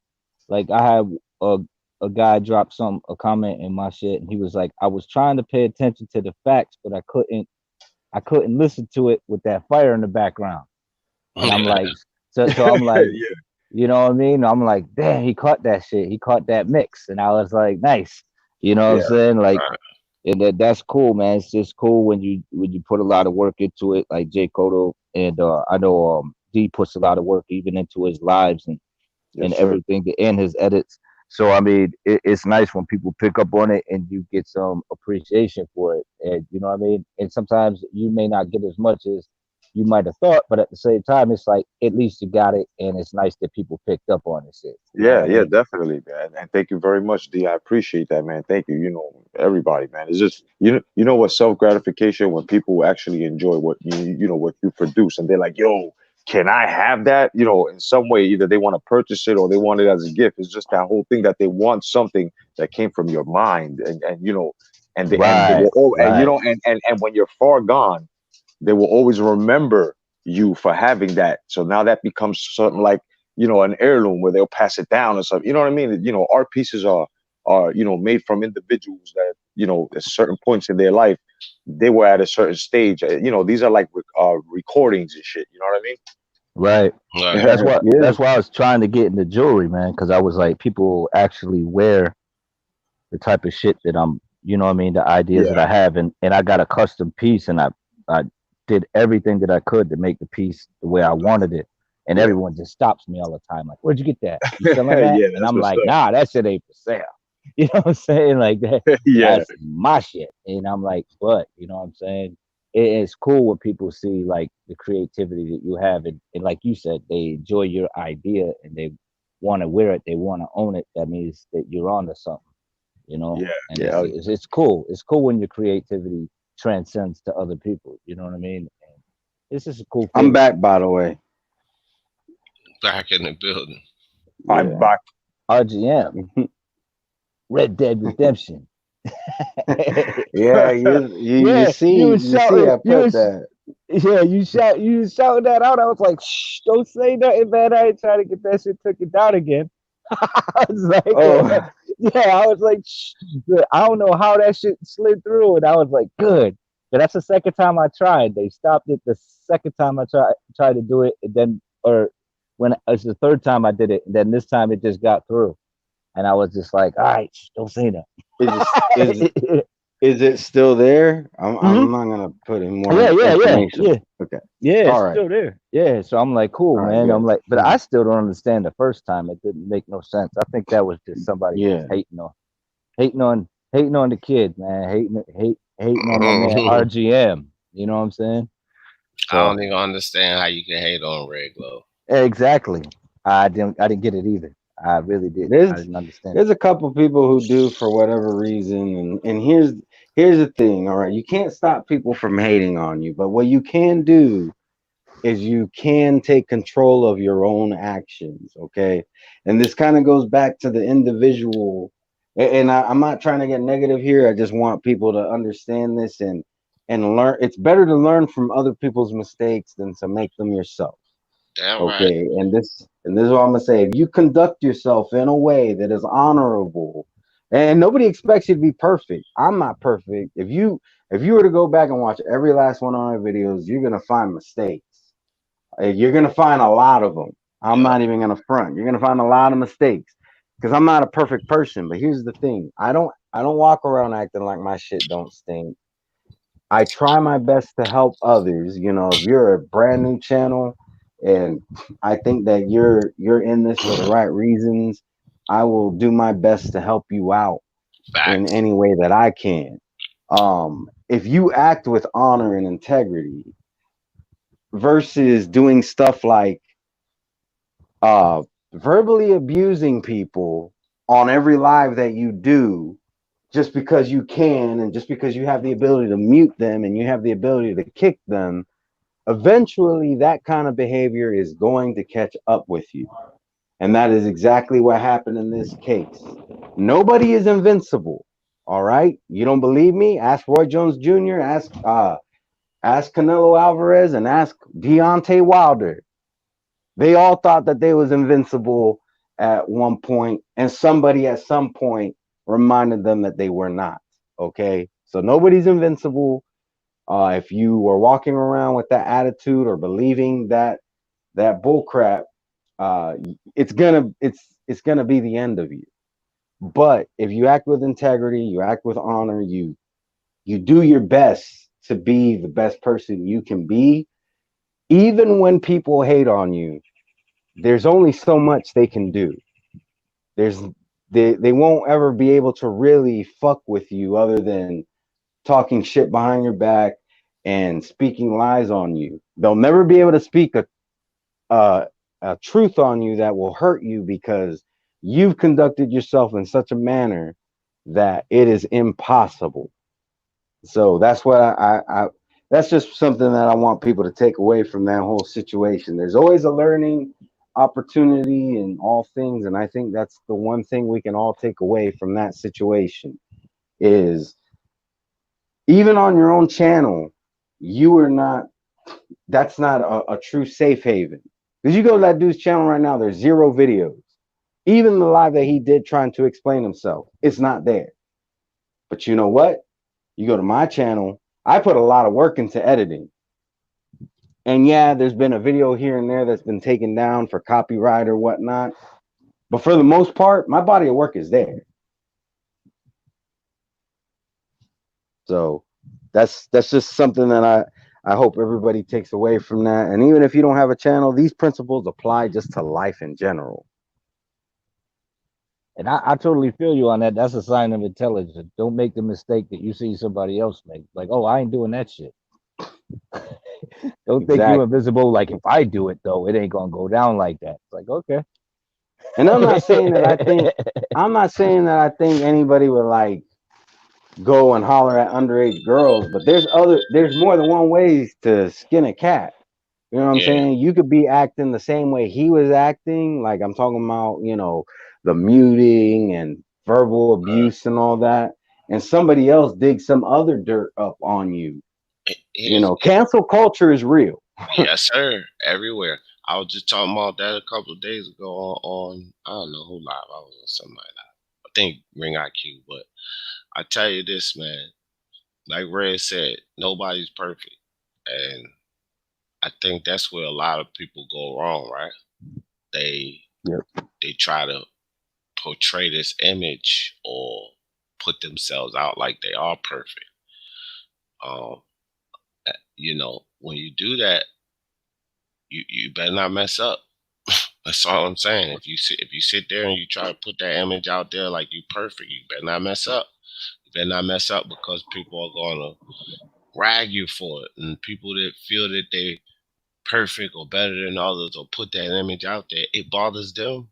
Like I had a a guy drop a comment in my shit, and he was like, "I was trying to pay attention to the facts, but I couldn't listen to it with that fire in the background." And I'm yeah, like, so I'm like, Yeah, you know what I mean? I'm like, damn, he caught that shit. He caught that mix, and I was like, nice. You know what I'm yeah, saying? Like, right. and that's cool, man. It's just cool when you put a lot of work into it, like J Cotto, and I know D puts a lot of work even into his lives and yes, sir. everything and his edits. So I mean, it's nice when people pick up on it and you get some appreciation for it, and you know what I mean. And sometimes you may not get as much as you might have thought, but at the same time, it's like at least you got it, and it's nice that people picked up on this shit. You know what Yeah, I yeah, mean? definitely, man. And thank you very much, D. I appreciate that, man. Thank you. You know, everybody, man. It's just you know what, self gratification when people actually enjoy what you know what you produce, and they're like, "Yo, can I have that?" You know, in some way, either they want to purchase it or they want it as a gift. It's just that whole thing that they want something that came from your mind, and you know, and they Right, will, oh, and you right, know, and when you're far gone, they will always remember you for having that. So now that becomes something like, you know, an heirloom where they'll pass it down or something. You know what I mean? You know, art pieces are you know made from individuals that you know at certain points in their life they were at a certain stage. You know, these are like recordings and shit. You know what I mean? right. Right. Yeah, That's why I was trying to get into jewelry, man, because I was like, people actually wear the type of shit that I'm, you know what I mean, the ideas that Yeah, I have, and I got a custom piece, and I did everything that I could to make the piece the way I wanted it, and yeah, everyone just stops me all the time, like, "Where'd you get that? You selling that?" yeah. And That's I'm what's like, "Nah, that shit ain't for sale." You know what I'm saying? Like that, up. Yeah, that's my shit, and I'm like, but you know what I'm saying? It's cool when people see like the creativity that you have, and like you said, they enjoy your idea and they want to wear it, they want to own it. That means that you're on to something, you know. yeah, And yeah. Hell it's cool. It's cool when your creativity transcends to other people. You know what I mean? And it's just a cool I'm feeling. back by the way. Back in the building. I'm Yeah. back. RGM, Red Dead Redemption. Yeah, Yeah, you see I you put was that. yeah, you was shouting that out. I was like, shh, don't say nothing, man. I ain't trying to get that shit taken down again. I was like, Oh, yeah, I was like, shh. I don't know how that shit slid through, and I was like, good. But that's the second time I tried. They stopped it the second time I tried to do it, and then or when it's the third time I did it, and then this time it just got through, and I was just like, all right, shh, don't say is that. is it still there? Hmm. I'm not gonna put any more Yeah, yeah, yeah, information. yeah. Okay. Yeah, it's All right. still there. Yeah, so I'm like, cool, All right. man. I'm Good. like, but I Mhm. still don't understand the first time. It didn't make no sense. I think that was just somebody just Yeah. hating on the kid, man. Hating on my man RGM. You know what I'm saying? I So don't even understand how you can hate on Red Glove. exactly. I didn't get it either. I really didn't. I There's didn't understand it. there's a couple people who do for whatever reason, and here's the thing. All right, you can't stop people from hating on you, but what you can do is you can take control of your own actions. Okay, and this kind of goes back to the individual. And I'm not trying to get negative here. I just want people to understand this and learn. It's better to learn from other people's mistakes than to make them yourself. Damn right. Okay, and this is what I'm gonna say. If you conduct yourself in a way that is honorable, and nobody expects you to be perfect. I'm not perfect. If you were to go back and watch every last one of my videos, you're gonna find mistakes. You're gonna find a lot of them. I'm Yep. not even gonna front. You're gonna find a lot of mistakes because I'm not a perfect person. But here's the thing: I don't walk around acting like my shit don't stink. I try my best to help others. If you're a brand new channel and I think that you're in this for the right reasons, I will do my best to help you out in Facts. any way that I can. If you act with honor and integrity versus doing stuff like uh verbally abusing people on every live that you do just because you can and just because you have the ability to mute them and you have the ability to kick them, eventually that kind of behavior is going to catch up with you. And that is exactly what happened in this case. Nobody is invincible. All right. You don't believe me? Ask Roy Jones Jr., ask Canelo Alvarez, and ask Deontay Wilder. They all thought that they was invincible at one point, and somebody at some point reminded them that they were not. Okay. So nobody's invincible. If you were walking around with that attitude or believing that bull crap, uh, it's gonna be the end of you. But if you act with integrity, you act with honor, you do your best to be the best person you can be, even when people hate on you. There's only so much they can do. There's they won't ever be able to really fuck with you other than talking shit behind your back and speaking lies on you. They'll never be able to speak a, a truth on you that will hurt you because you've conducted yourself in such a manner that it is impossible. So that's what I that's just something that I want people to take away from that whole situation. There's always a learning opportunity in all things, and I think that's the one thing we can all take away from that situation is even on your own channel, you are not that's not a true safe haven. Because you go to that dude's channel right now, there's zero videos. Even the live that he did trying to explain himself, it's not there. But you know what? You go to my channel, I put a lot of work into editing. And yeah, there's been a video here and there that's been taken down for copyright or whatnot. But for the most part, my body of work is there. So that's just something that I hope everybody takes away from that. And even if you don't have a channel, these principles apply just to life in general. And I totally feel you on that. That's a sign of intelligence. Don't make the mistake that you see somebody else make. Like, oh, I ain't doing that shit. Don't think you Exactly. invisible. Like, if I do it though, it ain't gonna go down like that. It's like, okay. And I'm not saying that I think anybody would like go and holler at underage girls, but there's more than one ways to skin a cat. You know what I'm Yeah. saying? You could be acting the same way he was acting, like I'm talking about, the muting and verbal Uh, abuse and all that, and somebody else digs some other dirt up on you. here's Cancel culture is real. Yes, sir. Everywhere. I was just talking about that a couple of days ago on I don't know who live. I was on something like that. I think Ring IQ. But I tell you this, man. Like Red said, nobody's perfect, and I think that's where a lot of people go wrong. Right? They Yep. they try to portray this image or put themselves out like they are perfect. Um, when you do that, you better not mess up. That's all I'm saying. If you sit there and you try to put that image out there like you perfect, you better not mess up. You better not mess up because people are gonna rag you for it, and people that feel that they perfect or better than others or put that image out there, it bothers them.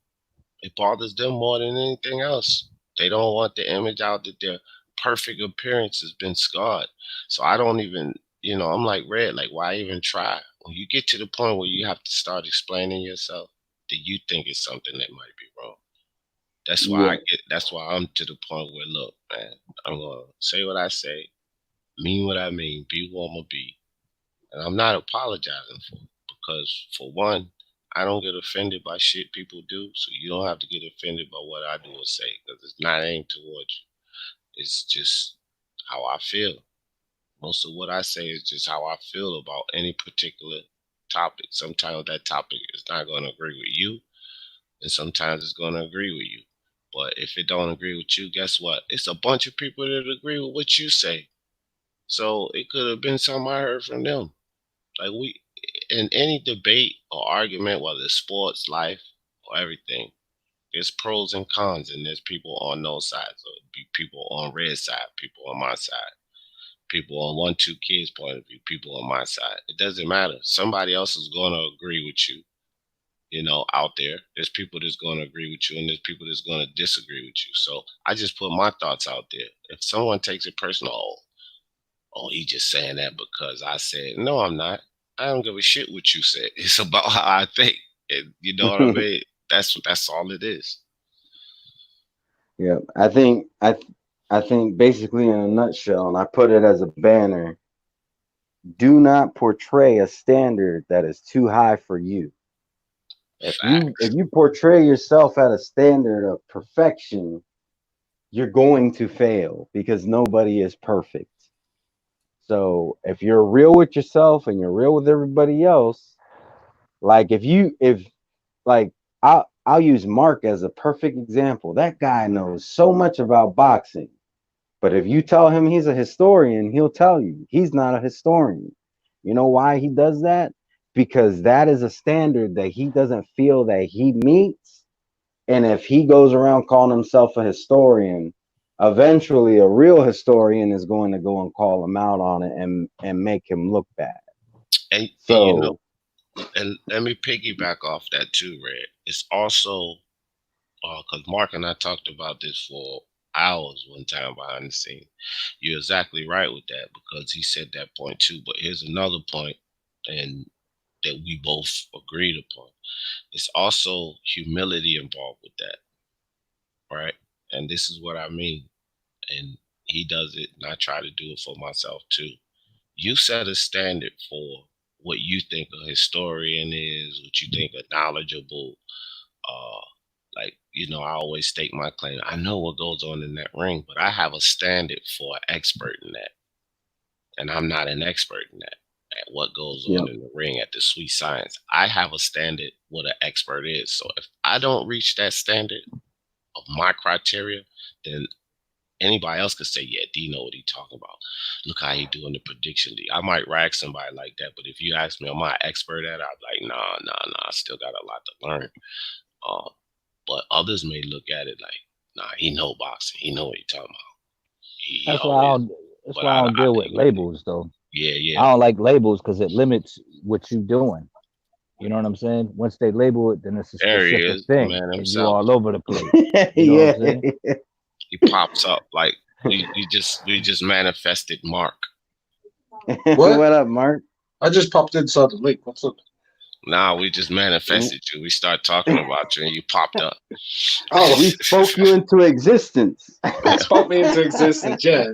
It bothers them more than anything else. They don't want the image out that their perfect appearance has been scarred. So I don't even, I'm like Red, like why even try? When you get to the point where you have to start explaining yourself, that you think it's something that might be wrong. That's why Yeah, I'm to the point where look, man, I'm gonna say what I say, mean what I mean, be who I'm gonna be. And I'm not apologizing for it because for one, I don't get offended by shit people do, so you don't have to get offended by what I do or say because it's not aimed towards you. It's just how I feel. Most of what I say is just how I feel about any particular topic. Sometimes that topic is not going to agree with you, and sometimes it's going to agree with you. But if it don't agree with you, guess what? It's a bunch of people that agree with what you say. So it could have been something I heard from them. Like we in any debate or argument, whether it's sports, life, or everything, there's pros and cons, and there's people on those sides. So it'd be people on red side, people on my side, people on 1-2 kids point of view, people on my side. It doesn't matter. Somebody else is going to agree with you. Out there, there's people that's going to agree with you, and there's people that's going to disagree with you. So I just put my thoughts out there. If someone takes it personal, oh, he just saying that because I said, no, I'm not. I don't give a shit what you said. It's about how I think. And you know what I mean? That's all it is. yeah. I think basically in a nutshell, and I put it as a banner: do not portray a standard that is too high for you. If Facts. you portray yourself at a standard of perfection, you're going to fail because nobody is perfect. So if you're real with yourself and you're real with everybody else, like if like I'll use Mark as a perfect example. That guy knows so much about boxing, but if you tell him he's a historian, he'll tell you he's not a historian. You know why he does that? Because that is a standard that he doesn't feel that he meets. And if he goes around calling himself a historian, eventually a real historian is going to go and call him out on it and make him look bad. And So and let me piggyback off that too, Red. It's also because Mark and I talked about this for hours one time behind the scene. You're exactly right with that because he said that point too. But here's another point, and that we both agreed upon. It's also humility involved with that, right? And this is what I mean. And he does it, and I try to do it for myself too. You set a standard for what you think a historian is, what you think a knowledgeable, uh, I always state my claim. I know what goes on in that ring, but I have a standard for an expert in that, and I'm not an expert in that. At what goes yeah, on in the ring, at the sweet science, I have a standard what an expert is. So if I don't reach that standard of my criteria, then anybody else could say, "Yeah, D know what he talking about. Look how he doing the prediction league." I might rag somebody like that, but if you ask me, am I an expert at it? I'm like, nah, nah, nah. I still got a lot to learn. Uh, but others may look at it like, nah, he know boxing. He know what he talking about. He That's why I always. don't. That's But why I don't deal with labels though. yeah, yeah. I don't like labels because it limits what you doing. You know what I'm saying? Once they label it, then it's a There he specific is, the thing, man and you himself. all over the place. You know what I'm yeah. saying? He pops up like we just manifested Mark. What? What up, Mark? I just popped inside the lake. What's up? Now we just manifested you. We start talking about you, and you popped up. Oh, We spoke you into existence. spoke me into existence. Yeah,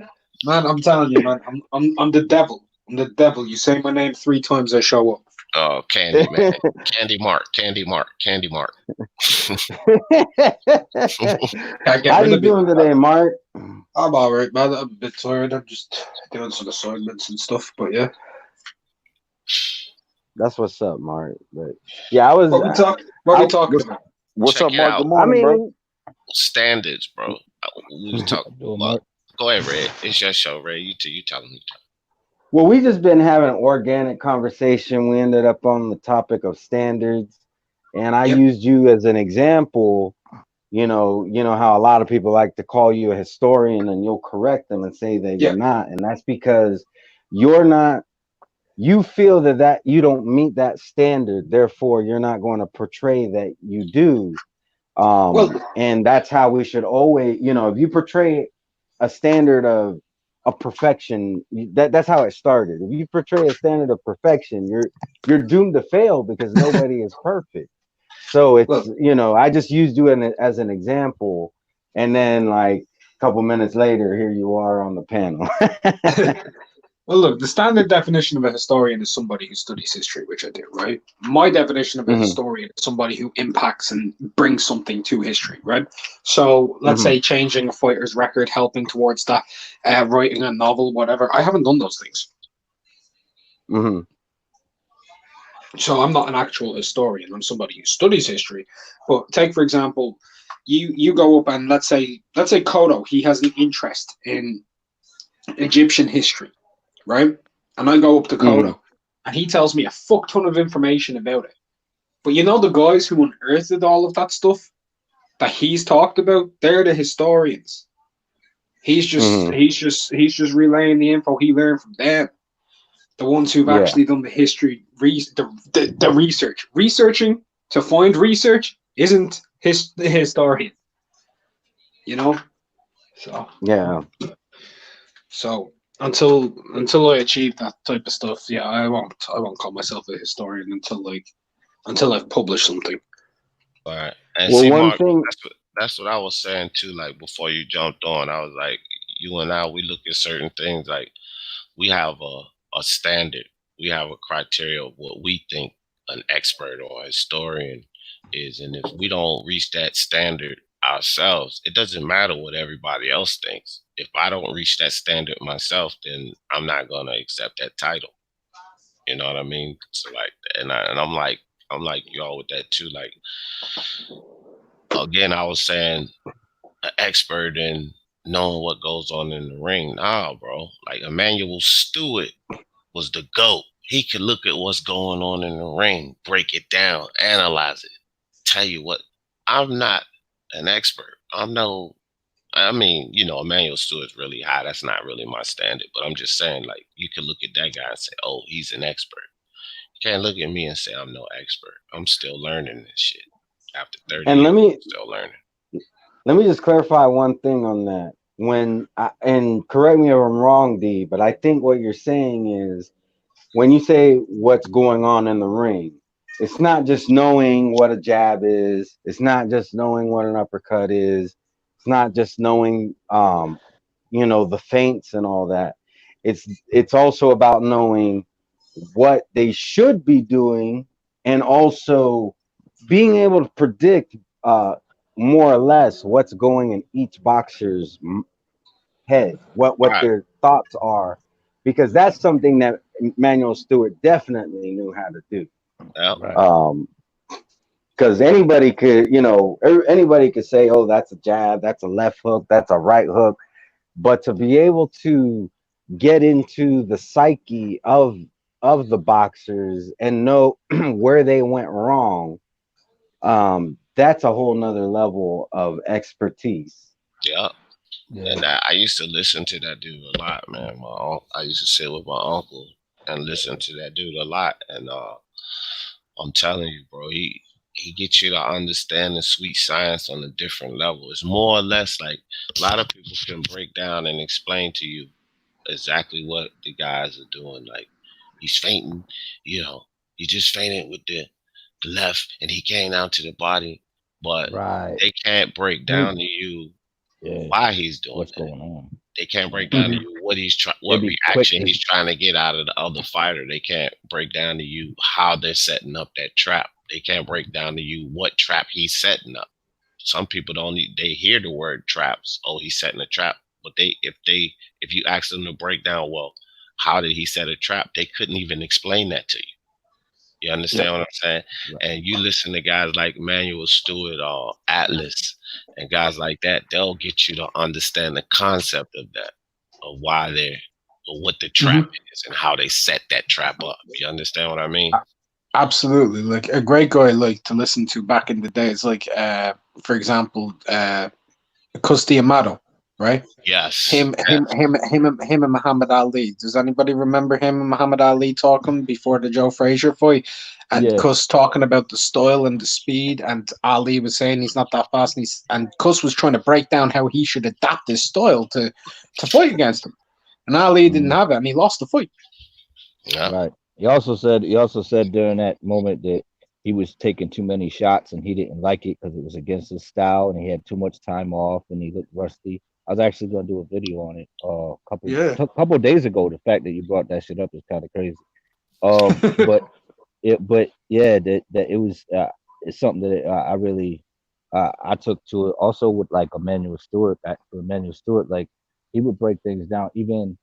man. I'm telling you, man. I'm the devil. I'm the devil. You say my name 3 times, I show up. Oh, Candy Man, Candy Mark, Candy Mark, Candy Mark. Can't get How rid you of me doing like that. today, Mark? I'm alright, man. I'm a bit tired. I'm just doing some assignments and stuff. But yeah, That's what's up, Mark. But yeah, I was. what we talk? What I we talking What's about? what's Check up, it Mark? Good out. I morning, bro. mean, Standards, bro. We was talking. I'm doing Well, Mark. go ahead, Red. It's your show, Red. You telling me. well, we just been having an organic conversation. We ended up on the topic of standards, and I Yep, used you as an example. You know how a lot of people like to call you a historian, and you'll correct them and say that you're yep, not, and that's because you're not. You feel that you don't meet that standard, therefore you're not going to portray that you do. Well, And that's how we should always, if you portray a standard of perfection, that's how it started. If you portray a standard of perfection, you're doomed to fail because nobody is perfect. So it's, well, I just used you as an example, and then like a couple minutes later, here you are on the panel. well, look, the standard definition of a historian is somebody who studies history, which I do, right? My definition of a Hmm. historian is somebody who impacts and brings something to history, right? So let's Hmm. say changing a fighter's record, helping towards that, writing a novel, whatever. I haven't done those things. Hmm. So I'm not an actual historian. I'm somebody who studies history. But take for example, you go up and let's say Kodo, he has an interest in Egyptian history, right? And I go up to Hmm. Kodo and he tells me a fuck ton of information about it. But you know the guys who unearthed all of that stuff that he's talked about, they're the historians. Hmm. He's just relaying the info he learned from them. The ones who've Yeah. actually done the history, the research. Researching to find research isn't the historian, you know. So Yeah. so until I achieve that type of stuff, yeah, I won't call myself a historian until I've published something. All right. And Well, see, one Mark, thing. that's what I was saying too. Like before you jumped on, I was like, you and I, we look at certain things like we have a standard, we have a criteria of what we think an expert or a historian is, and if we don't reach that standard ourselves, it doesn't matter what everybody else thinks. If I don't reach that standard myself, then I'm not gonna accept that title. You know what I mean? So like, and I'm like y'all with that too. Like again, I was saying an expert in knowing what goes on in the ring. Nah, bro. Like Emmanuel Stewart was the GOAT. He could look at what's going on in the ring, break it down, analyze it, tell you what. I'm not an expert. I mean, Emmanuel Stewart's really high. That's not really my standard. But I'm just saying, like, you could look at that guy and say, oh, he's an expert. You can't look at me and say I'm no expert. I'm still learning this shit. After 30 And years, let I'm me still learning. let me just clarify one thing on that. And correct me if I'm wrong, D, but I think what you're saying is when you say what's going on in the ring, it's not just knowing what a jab is. It's not just knowing what an uppercut is. It's not just knowing, the feints and all that. It's also about knowing what they should be doing, and also being able to predict uh, more or less what's going in each boxer's head, what Right. their thoughts are, because that's something that Manuel Stewart definitely knew how to do. Yep. Right. Um, because anybody could say, "Oh, that's a jab, that's a left hook, that's a right hook," but to be able to get into the psyche of the boxers and know where they went wrong, that's a whole nother level of expertise. Yep. Yeah. And I used to listen to that dude a lot, man. I used to sit with my uncle and listen to that dude a lot. And I'm telling you, bro, he gets you to understand the sweet science on a different level. It's more or less like a lot of people can break down and explain to you exactly what the guys are doing. Like he's fainting, you know, he just fainted with the left and he came down to the body, but Right. they can't break Mm. down to you Yeah. why he's doing What's that. going on? They can't break Right. down to Mhm. you They what be quick reaction as he's trying to get out of the other fighter. They can't break down to you how they're setting up that trap. They can't break down to you what trap he's setting up. Some people don't they hear the word traps. Oh, he's setting a trap. But if you ask them to break down, well, how did he set a trap? They couldn't even explain that to you. You understand Yep. what I'm saying? right. And you listen to guys like Manuel Stewart or Atlas and guys like that, they'll get you to understand the concept of that, of why they're, or what the trap Hmm. is and how they set that trap up. You understand what I mean? Absolutely, like a great guy like to listen to back in the days, like for example, Cus D'Amato. right? Yes, Him and Muhammad Ali. Does anybody remember him and Muhammad Ali talking before the Joe Frazier fight? And Yeah. Kuss talking about the style and the speed, and Ali was saying he's not that fast, and Kuss was trying to break down how he should adapt his style to fight against him. And Ali didn't Mhm. have it, and he lost the fight. yeah, Right. He also said during that moment that he was taking too many shots and he didn't like it because it was against his style and he had too much time off and he looked rusty. I was actually gonna do a video on it Yeah. couple days ago. The fact that you brought that shit up is kind of crazy. But yeah, that it was it's something that I really I took to it. Also with like Emmanuel Stewart, back to Emmanuel Stewart, like he would break things down even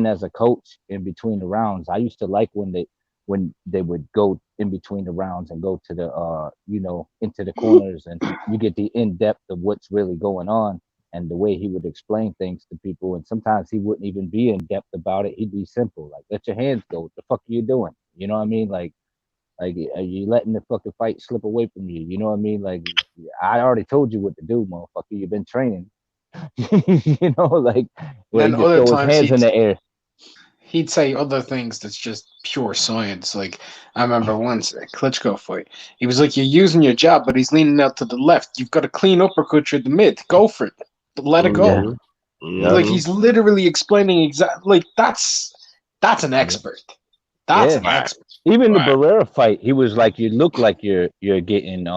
as a coach in between the rounds. I used to like when they would go in between the rounds and go to the into the corners and you get the in depth of what's really going on and the way he would explain things to people. And sometimes he wouldn't even be in depth about it. He'd be simple, like, let your hands go. What the fuck are you doing? You know what I mean? Like, are you letting the fucking fight slip away from you? You know what I mean? Like, I already told you what to do, motherfucker. You've been training. Like where he Then just other throw his times hands in the air. he'd say other things that's just pure science. Like I remember once a Klitschko fight, he was like, "You're using your jab, but he's leaning out to the left. You've got a clean uppercut through the mid. Go for it. Let it Yeah, go." Mm-hmm. yep, Like mm-hmm. he's literally explaining exactly. Like that's an yep, expert. That's yeah. an Right, expert. Even the right, Barrera fight, he was like, you look like you're getting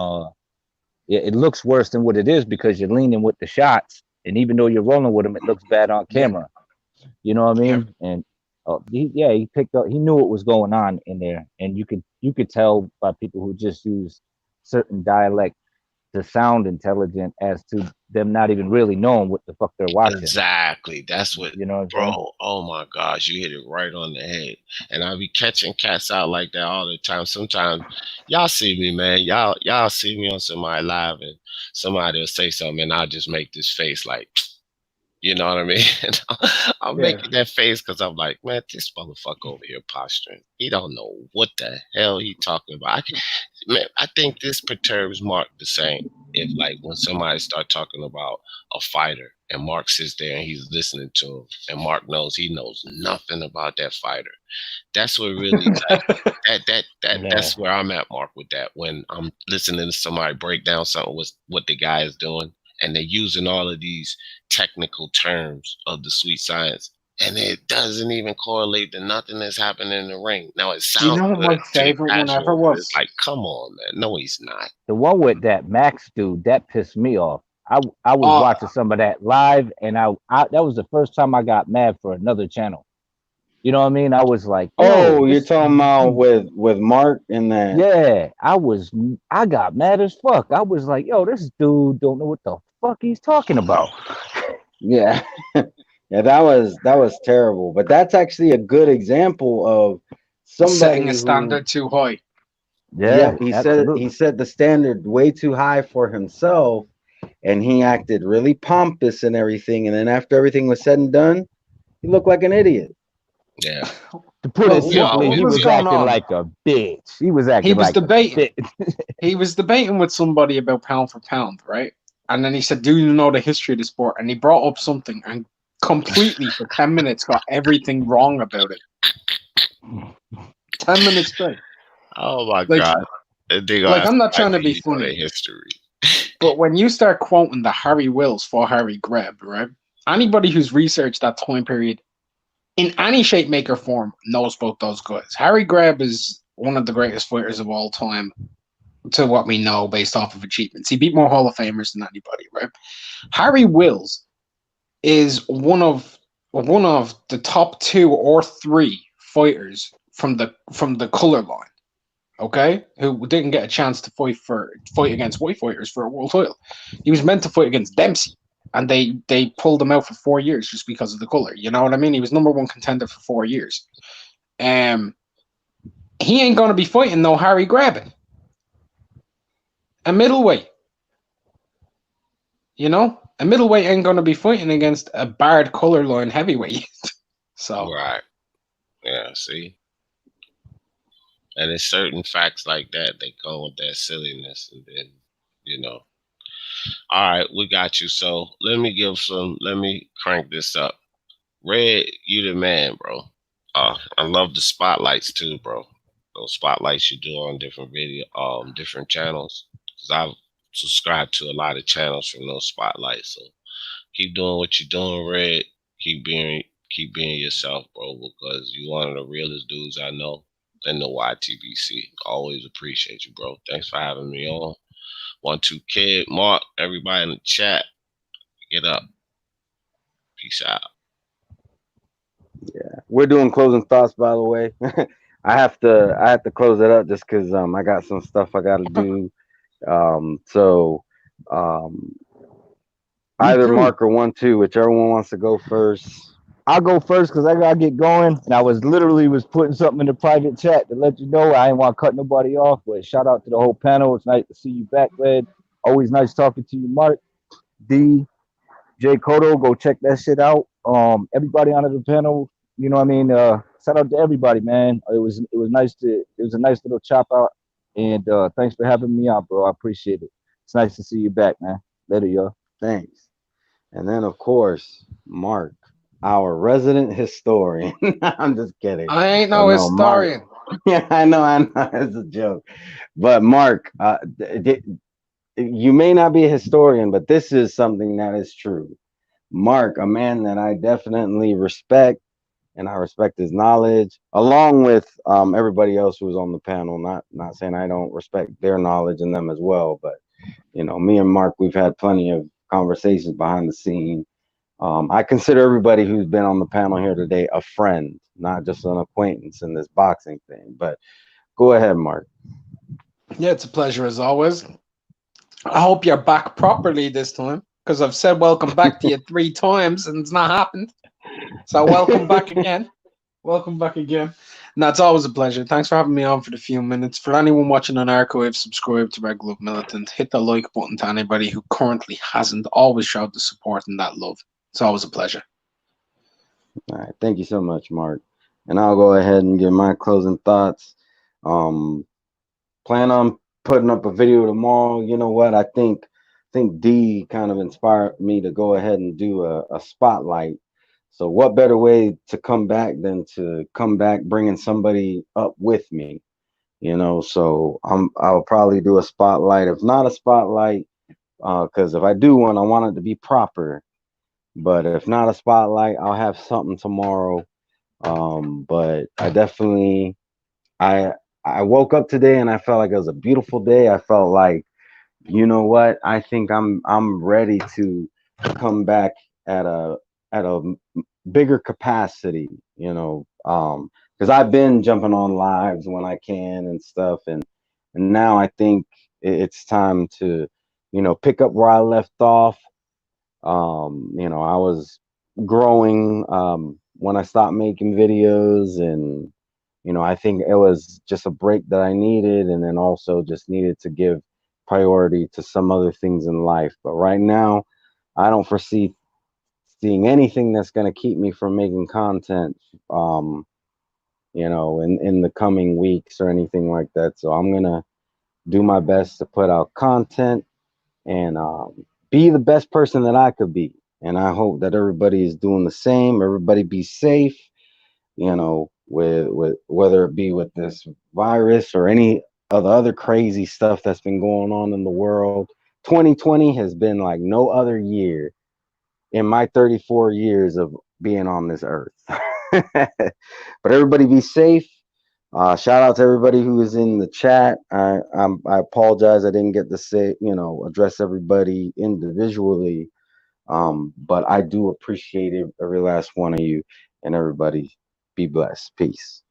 it looks worse than what it is because you're leaning with the shots, and even though you're rolling with them, it looks bad on Yeah, camera. You know what I yeah. mean? And he picked up. He knew what was going on in there, and you could tell by people who just use certain dialect to sound intelligent as to them not even really knowing what the fuck they're watching. exactly. That's what, You know what I'm saying? bro. Oh my gosh, you hit it right on the head. And I be catching cats out like that all the time. Sometimes y'all see me, man. Y'all see me on somebody live, and somebody will say something, and I'll just make this face like. You know what I mean? And I'm Yeah. making that face because I'm like, man, this motherfucker over here posturing. He don't know what the hell he talking about. Man, I think this perturbs Mark the same. If like when somebody start talking about a fighter and Mark sits there and he's listening to him and Mark knows he knows nothing about that fighter. That's what really like Yeah. that's where I'm at, Mark, with that. When I'm listening to somebody break down something with what the guy is doing and they're using all of these technical terms of the sweet science and it doesn't even correlate to nothing that's happening in the ring. Now it Do you sounds know what good my to the favorite one ever casual, but it's was? like, come on, man. No, he's not. The one with that Max dude that pissed me off. I was Oh, watching some of that live, and I that was the first time I got mad for another channel. You know what I mean? I was like, yo, Oh, you're this, talking about with Mark and that. yeah. I got mad as fuck. I was like, yo, this dude don't know what the fuck he's talking about. Yeah. Yeah, that was terrible. But that's actually a good example of setting a somebody who, standard too high. Yeah, yep, he absolutely. set the standard way too high for himself, and he acted really pompous and everything. And then after everything was said and done, he looked like an idiot. Yeah. To put Well, it We what simply, always he was was do. going acting on? like a bitch. He was He acting was like a debating. bitch. He was debating with somebody about pound for pound, right? And then he said, "Do you know the history of the sport?" And he brought up something and completely for 10 minutes got everything wrong about it. 10 minutes straight. Oh my Like, God. They gonna like ask I'm not somebody, trying to do be you know funny, their history? but when you start quoting the Harry Wills for Harry Greb, right? Anybody who's researched that time period in any shape, maker, form knows both those guys. Harry Greb is one of the greatest fighters of all time, to what we know based off of achievements. He beat more Hall of Famers than anybody, right? Harry Wills is one of the top two or three fighters from the color line. Okay, who didn't get a chance to fight against white fighters for a world title. He was meant to fight against Dempsey, and they pulled him out for 4 years just because of the color. You know what I mean? He was number one contender for 4 years. Um, he ain't gonna be fighting no Harry Graben, a middleweight. You know, a middleweight ain't gonna be fighting against a barred color line heavyweight. So Right. Yeah, see? And it's certain facts like that they come with that silliness and then, you know. All right, we got you. So let me give some. Let me crank this up. Red, you the man, bro. I love the spotlights too, bro. Those spotlights you do on different different channels. Cause I've subscribed to a lot of channels from those spotlights. So keep doing what you're doing, Red. Keep being keep being yourself, bro. Because you one of the realest dudes I know in the YTBC. Always appreciate you, bro. Thanks for having me on. 1-2 Kid, Mark, everybody in the chat, get up. Peace out. We're doing closing thoughts, by the way. I have to close it up just because I got some stuff I got to do. So um, Me either too. Mark or 1-2, whichever one wants to go first. I'll go first because I gotta get going. And I was literally was putting something in the private chat to let you know. I didn't want to cut nobody off, but shout out to the whole panel. It's nice to see you back, Red. Always nice talking to you, Mark. D, J Kodo, go check that shit out. Everybody on the panel, you know what I mean? Shout out to everybody, man. It was nice to it was a nice little chop out. And thanks for having me on, bro. I appreciate it. It's nice to see you back, man. Later, y'all. Thanks. And then, of course, Mark, our resident historian. I'm just kidding. I ain't But no no, Mark. historian. Yeah, I know, it's a joke. But Mark, you may not be a historian, but this is something that is true. Mark, a man that I definitely respect, and I respect his knowledge, along with everybody else who was on the panel. Not saying I don't respect their knowledge and them as well, but me and Mark, we've had plenty of conversations behind the scene. I consider everybody who's been on the panel here today a friend, not just an acquaintance in this boxing thing. But go ahead, Mark. Yeah, it's a pleasure as always. I hope you're back properly this time because I've said welcome back to you 3 times and it's not happened. So welcome back again. Welcome back again. No, it's always a pleasure. Thanks for having me on for the few minutes. For anyone watching on archive, subscribe to Red Glove Militant. Hit the like button to anybody who currently hasn't. Always show the support and that love. It's always a pleasure. All right, thank you so much, Mark. And I'll go ahead and give my closing thoughts. Um, Plan on putting up a video tomorrow. You know what? I think D kind of inspired me to go ahead and do a spotlight. So what better way to come back than to come back bringing somebody up with me? So I'll probably do a spotlight. If not a spotlight, because if I do one, I want it to be proper. But if not a spotlight, I'll have something tomorrow. But I I woke up today and I felt like it was a beautiful day. I felt like, you know what? I think I'm ready to come back at a bigger capacity, because I've been jumping on lives when I can and stuff, and now I think it's time to, pick up where I left off. I was growing when I stopped making videos, and I think it was just a break that I needed, and then also just needed to give priority to some other things in life. But right now, I don't foresee seeing anything that's going to keep me from making content, in the coming weeks or anything like that. So I'm gonna do my best to put out content and be the best person that I could be. And I hope that everybody is doing the same. Everybody be safe, with whether it be with this virus or any of the other crazy stuff that's been going on in the world. 2020 has been like no other year in my 34 years of being on this earth. But everybody be safe. Shout out to everybody who is in the chat. I apologize I didn't get to say, address everybody individually. But I do appreciate every last one of you, and everybody be blessed. Peace.